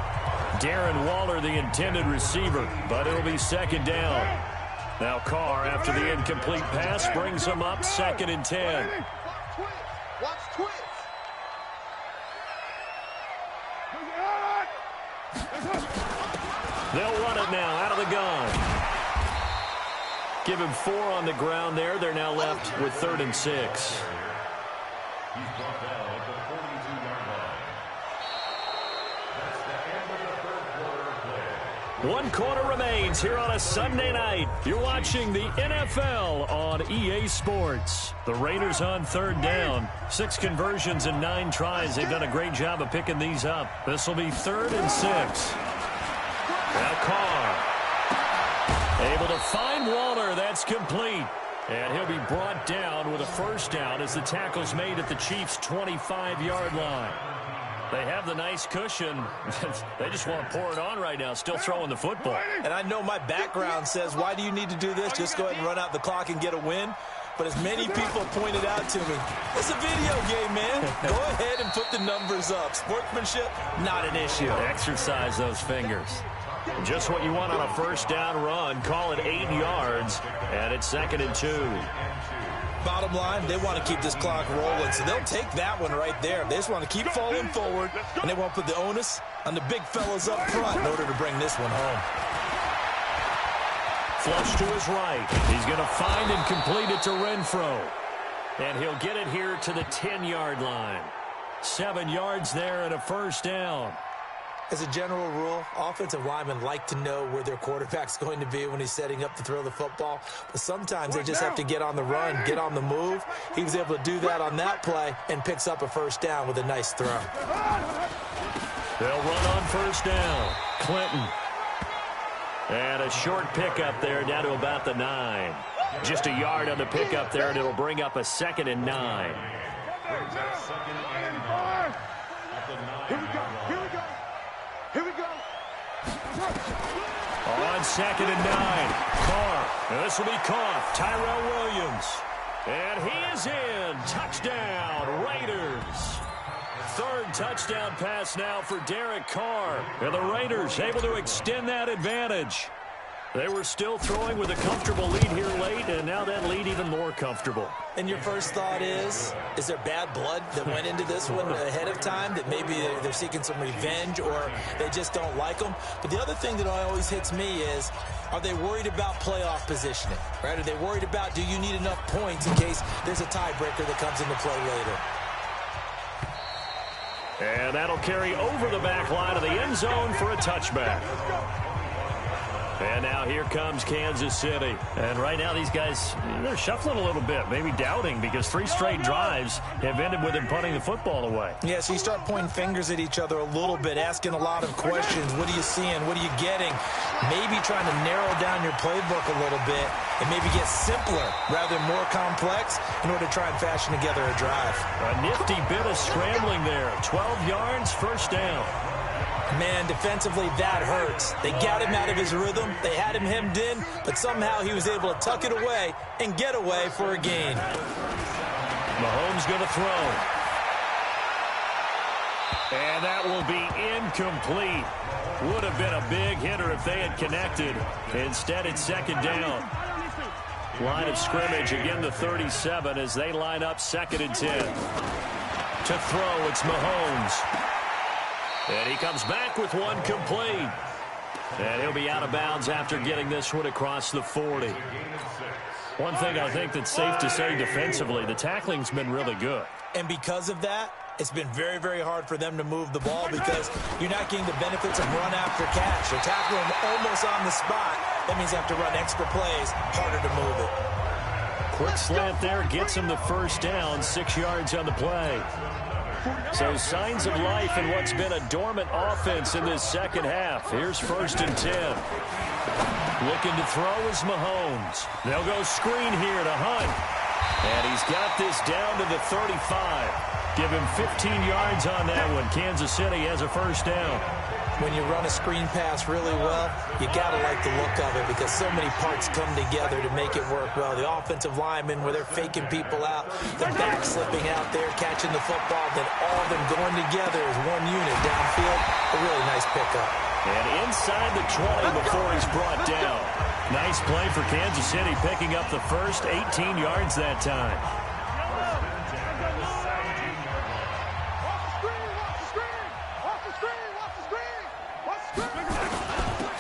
Darren Waller, the intended receiver, but it'll be 2nd down. Now Carr, after the incomplete pass, brings him up 2nd and 10. Watch twist. They'll run it now out of the gun. Give him 4 on the ground there. They're now left with 3rd and 6. He's brought down at the 42-yard line. That's the end of the third quarter play. 1 quarter remains here on a Sunday night. You're watching the NFL on EA Sports. The Raiders on 3rd down. 6 conversions and 9 tries. They've done a great job of picking these up. This will be 3rd and 6. Now Carr. Able to find Waller. That's complete. And he'll be brought down with a 1st down as the tackle's made at the Chiefs' 25-yard line. They have the nice cushion. They just want to pour it on right now, still throwing the football. And I know my background says, why do you need to do this? Just go ahead and run out the clock and get a win. But as many people pointed out to me, it's a video game, man. Go ahead and put the numbers up. Sportsmanship, not an issue. Exercise those fingers. Just what you want on a 1st down run. Call it 8 yards, and it's 2nd and 2. Bottom line, they want to keep this clock rolling, so they'll take that one right there. They just want to keep falling forward, and they want to put the onus on the big fellas up front in order to bring this one home. Flush to his right. He's going to find and complete it to Renfro. And he'll get it here to the 10-yard line. 7 yards there and a 1st down. As a general rule, offensive linemen like to know where their quarterback's going to be when he's setting up to throw the football. But sometimes they just have to get on the run, get on the move. He was able to do that on that play and picks up a 1st down with a nice throw. They'll run on 1st down. Clinton. And a short pickup there down to about the 9. Just a yard on the pickup there, and it'll bring up a 2nd and 9. Here we go. On 2nd and 9. Carr. This will be caught. Tyrell Williams. And he is in. Touchdown, Raiders. 3rd touchdown pass now for Derek Carr. And the Raiders able to extend that advantage. They were still throwing with a comfortable lead here late, and now that lead even more comfortable. And your first thought is there bad blood that went into this one ahead of time, that maybe they're seeking some revenge or they just don't like them? But the other thing that always hits me is, are they worried about playoff positioning? Right? Are they worried about, do you need enough points in case there's a tiebreaker that comes into play later? And that'll carry over the back line of the end zone for a touchback. And now here comes Kansas City. And right now these guys, they're shuffling a little bit, maybe doubting, because 3 straight drives have ended with them punting the football away. Yeah, so you start pointing fingers at each other a little bit, asking a lot of questions. What are you seeing? What are you getting? Maybe trying to narrow down your playbook a little bit and maybe get simpler rather than more complex in order to try and fashion together a drive. A nifty bit of scrambling there. 12 yards, 1st down. Man, defensively, that hurts. They got him out of his rhythm. They had him hemmed in, but somehow he was able to tuck it away and get away for a gain. Mahomes going to throw. And that will be incomplete. Would have been a big hitter if they had connected. Instead, it's second down. Line of scrimmage, again the 37 as they line up 2nd and 10. To throw, it's Mahomes. And he comes back with one complete. And he'll be out of bounds after getting this one across the 40. One thing I think that's safe to say defensively, the tackling's been really good. And because of that, it's been very, very hard for them to move the ball because you're not getting the benefits of run after catch. They're tackling him almost on the spot. That means you have to run extra plays, harder to move it. Quick slant there, gets him the first down, 6 yards on the play. So signs of life in what's been a dormant offense in this second half. Here's 1st and 10. Looking to throw is Mahomes. They'll go screen here to Hunt. And he's got this down to the 35. Give him 15 yards on that one. Kansas City has a first down. When you run a screen pass really well, you got to like the look of it because so many parts come together to make it work well. The offensive linemen, where they're faking people out, the back slipping out there, catching the football, then all of them going together as one unit downfield. A really nice pickup. And inside the 20 before he's brought down. Nice play for Kansas City, picking up the first, 18 yards that time.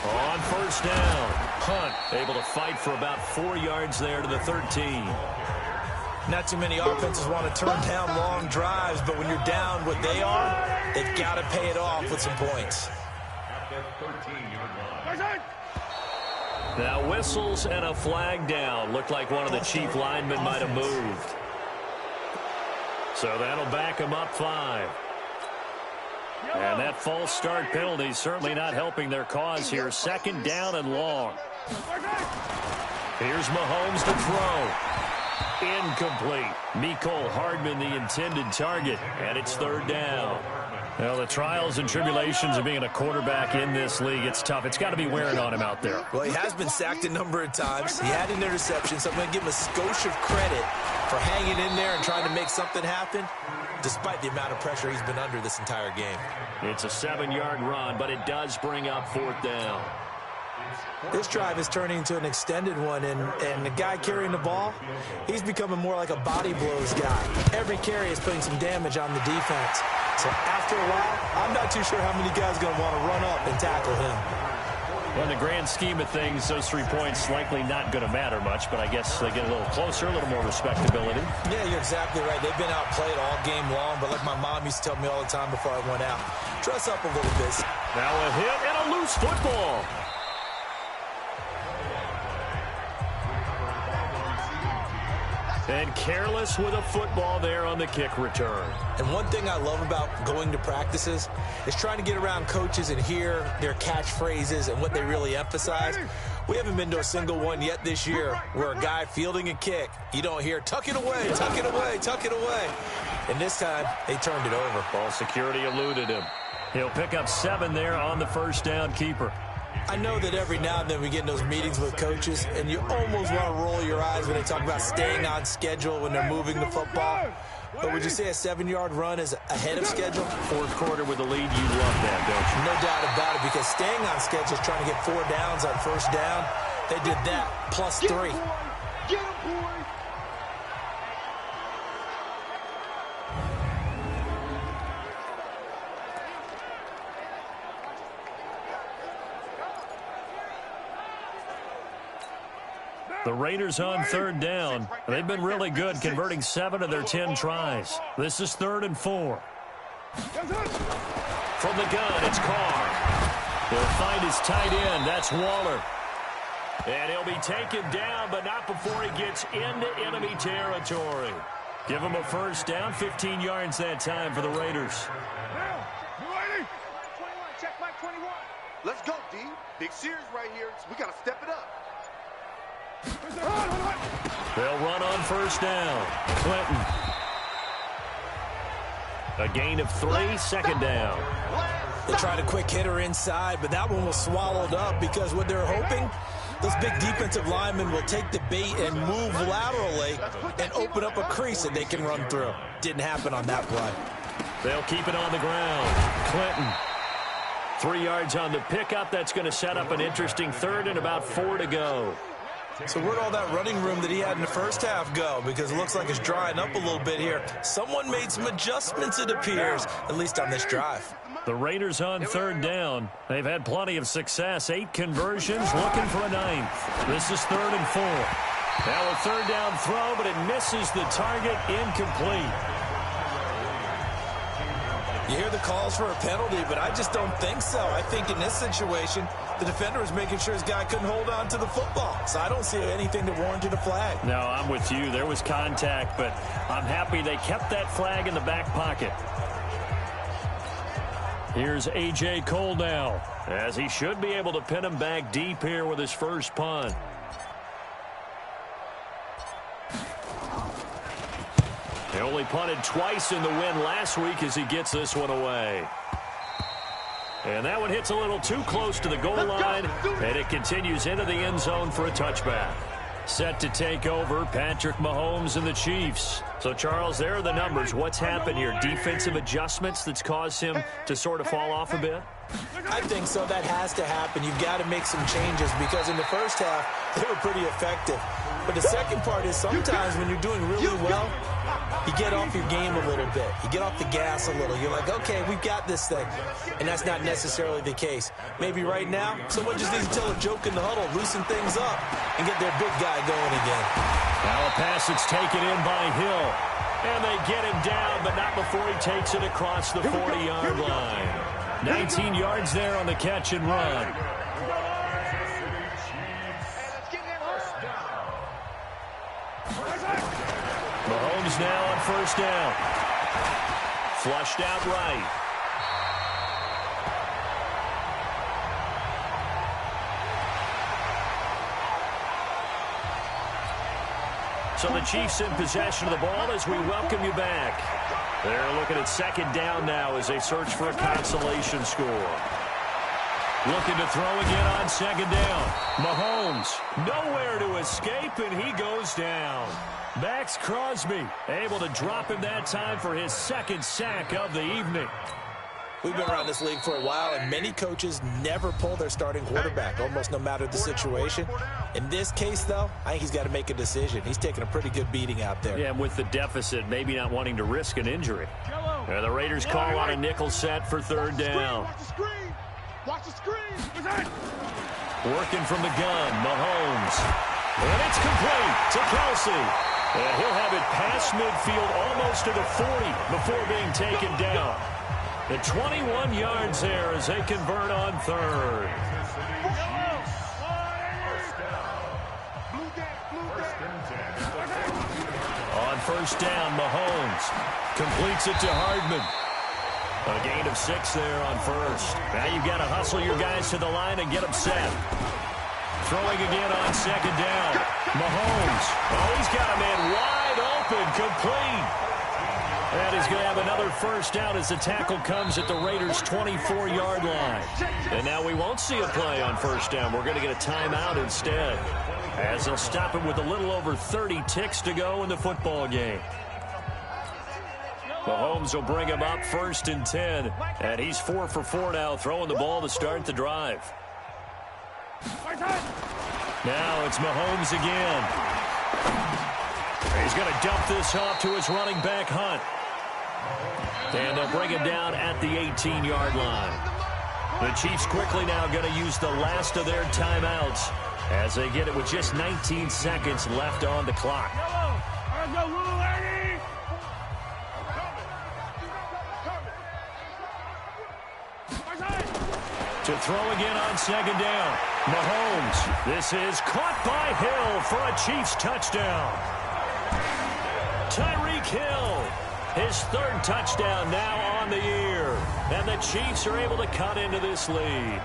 On first down, Hunt able to fight for about 4 yards there to the 13. Not too many offenses want to turn down long drives, but when you're down what they are, they've got to pay it off with some points. Now whistles and a flag down. Looked like one of the chief linemen might have moved. So that'll back him up 5. And that false start penalty certainly not helping their cause here. 2nd down and long. Here's Mahomes to throw. Incomplete. Mecole Hardman the intended target. And it's 3rd down. Well, the trials and tribulations of being a quarterback in this league, it's tough. It's got to be wearing on him out there. Well, he has been sacked a number of times. He had an interception, so I'm going to give him a skosh of credit for hanging in there and trying to make something happen, despite the amount of pressure he's been under this entire game. It's a 7-yard run, but it does bring up 4th down. This drive is turning into an extended one, and the guy carrying the ball, he's becoming more like a body blows guy. Every carry is putting some damage on the defense. So after a while, I'm not too sure how many guys are going to want to run up and tackle him. Well, in the grand scheme of things, those 3 points likely not going to matter much, but I guess they get a little closer, a little more respectability. Yeah, you're exactly right. They've been outplayed all game long, but like my mom used to tell me all the time before I went out, dress up a little bit. Now a hit and a loose football. And careless with a football there on the kick return. And one thing I love about going to practices is trying to get around coaches and hear their catchphrases and what they really emphasize. We haven't been to a single one yet this year where a guy fielding a kick, you don't hear, tuck it away, tuck it away, tuck it away. And this time, they turned it over. Ball security eluded him. He'll pick up 7 there on the first down keeper. I know that every now and then we get in those meetings with coaches, and you almost want to roll your eyes when they talk about staying on schedule when they're moving the football. But would you say a 7-yard run is ahead of schedule? 4th quarter with the lead, you love that, don't you? No doubt about it, because staying on schedule is trying to get 4 downs on first down. They did that, plus 3. Get him, boy! The Raiders on 3rd down. They've been really good, converting 7 of their 10 tries. This is 3rd and 4. From the gun, it's Carr. He'll find his tight end. That's Waller. And he'll be taken down, but not before he gets into enemy territory. Give him a first down, 15 yards that time for the Raiders. Check my 21. Let's go, D. Big series right here. So we got to step it up. They'll run on first down. Clinton. A gain of 3, 2nd down. They tried a quick hitter inside, but that one was swallowed up because what they're hoping, those big defensive linemen will take the bait and move laterally and open up a crease that they can run through. Didn't happen on that play. They'll keep it on the ground. Clinton. 3 yards on the pickup. That's going to set up an interesting third and about 4 to go. So where'd all that running room that he had in the first half go? Because it looks like it's drying up a little bit here. Someone made some adjustments, it appears, at least on this drive. The Raiders on third down. They've had plenty of success. 8 conversions, looking for a 9th. This is 3rd and 4. Now a third down throw, but it misses the target, incomplete. You hear the calls for a penalty, but I just don't think so. I think in this situation, the defender was making sure his guy couldn't hold on to the football. So I don't see anything that warranted a flag. No, I'm with you. There was contact, but I'm happy they kept that flag in the back pocket. Here's A.J. Cole now, as he should be able to pin him back deep here with his first punt. He only punted twice in the win last week as he gets this one away. And that one hits a little too close to the goal line, and it continues into the end zone for a touchback. Set to take over, Patrick Mahomes and the Chiefs. So, Charles, there are the numbers. What's happened here? Defensive adjustments that's caused him to sort of fall off a bit? I think so. That has to happen. You've got to make some changes because in the first half, they were pretty effective. But the second part is sometimes when you're doing really well, you get off your game a little bit. You get off the gas a little. You're like, okay, we've got this thing. And that's not necessarily the case. Maybe right now, someone just needs to tell a joke in the huddle, loosen things up, and get their big guy going again. Now a pass that's taken in by Hill. And they get him down, but not before he takes it across the 40-yard line. 19 yards there on the catch and run. Mahomes now on first down. Flushed out right. So the Chiefs in possession of the ball as we welcome you back. They're looking at second down now as they search for a consolation score. Looking to throw again on second down. Mahomes nowhere to escape, and he goes down. Max Crosby able to drop him that time for his second sack of the evening. We've been around this league for a while, and many coaches never pull their starting quarterback, almost no matter the situation. In this case, though, I think he's got to make a decision. He's taking a pretty good beating out there. Yeah, and with the deficit, maybe not wanting to risk an injury. And the Raiders call on a nickel set for third down. Watch the screen. Working from the gun, Mahomes. And it's complete to Kelsey. And he'll have it past midfield almost to the 40 before being taken down. The 21 yards there as they convert on third. On first down, Mahomes completes it to Hardman. A gain of 6 there on first. Now you've got to hustle your guys to the line and get them set. Throwing again on second down. Mahomes. Oh, he's got a man wide open, complete. And he's going to have another first down as the tackle comes at the Raiders' 24-yard line. And now we won't see a play on first down. We're going to get a timeout instead, as they'll stop him with a little over 30 ticks to go in the football game. Mahomes will bring him up first and 10. And he's 4 for 4 now, throwing the ball to start the drive. Now it's Mahomes again. He's going to dump this off to his running back, Hunt. And they'll bring him down at the 18-yard line. The Chiefs quickly now going to use the last of their timeouts as they get it with just 19 seconds left on the clock. To throw again on second down. Mahomes. This is caught by Hill for a Chiefs touchdown. Tyreek Hill, his third touchdown now on the year. And the Chiefs are able to cut into this lead.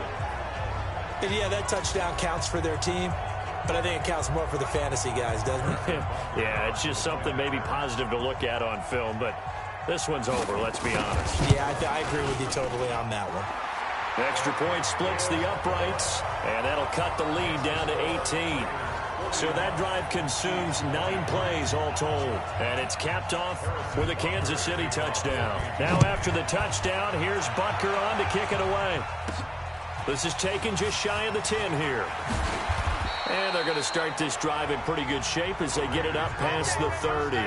And yeah, that touchdown counts for their team, but I think it counts more for the fantasy guys, doesn't it? Yeah, it's just something maybe positive to look at on film, but this one's over, let's be honest. Yeah, I agree with you totally on that one. Extra point splits the uprights, and that'll cut the lead down to 18. So that drive consumes 9 plays all told. And it's capped off with a Kansas City touchdown. Now after the touchdown, here's Butker on to kick it away. This is taken just shy of the 10 here. And they're going to start this drive in pretty good shape as they get it up past the 30.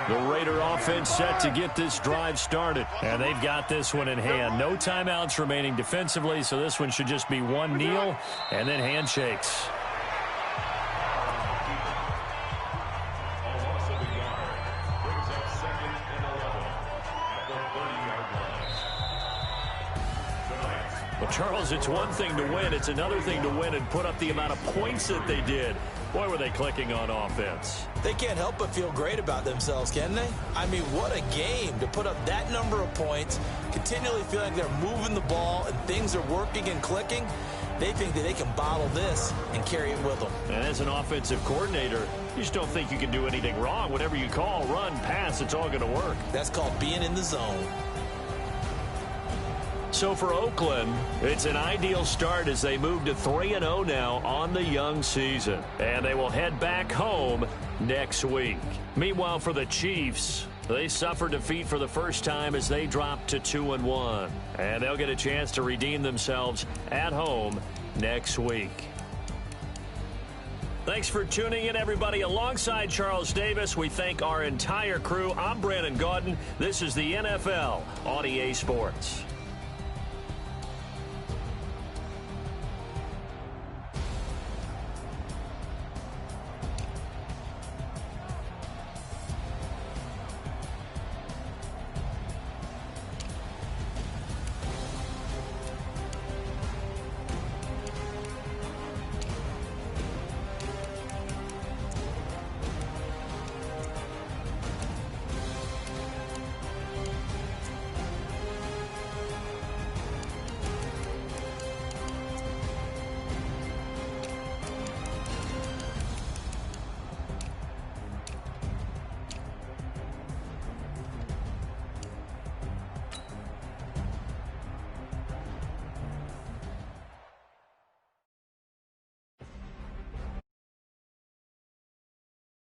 The Raider offense set to get this drive started. And they've got this one in hand. No timeouts remaining defensively, so this one should just be one kneel and then handshakes. Well, Charles, it's one thing to win. It's another thing to win and put up the amount of points that they did. Boy, were they clicking on offense. They can't help but feel great about themselves, can they? I mean, what a game to put up that number of points, continually feeling like they're moving the ball and things are working and clicking. They think that they can bottle this and carry it with them. And as an offensive coordinator, you just don't think you can do anything wrong. Whatever you call, run, pass, it's all going to work. That's called being in the zone. So for Oakland, it's an ideal start as they move to 3-0 now on the young season. And they will head back home next week. Meanwhile, for the Chiefs, they suffered defeat for the first time as they dropped to 2-1. And they'll get a chance to redeem themselves at home next week. Thanks for tuning in, everybody. Alongside Charles Davis, we thank our entire crew. I'm Brandon Gaudin. This is the NFL on EA Sports.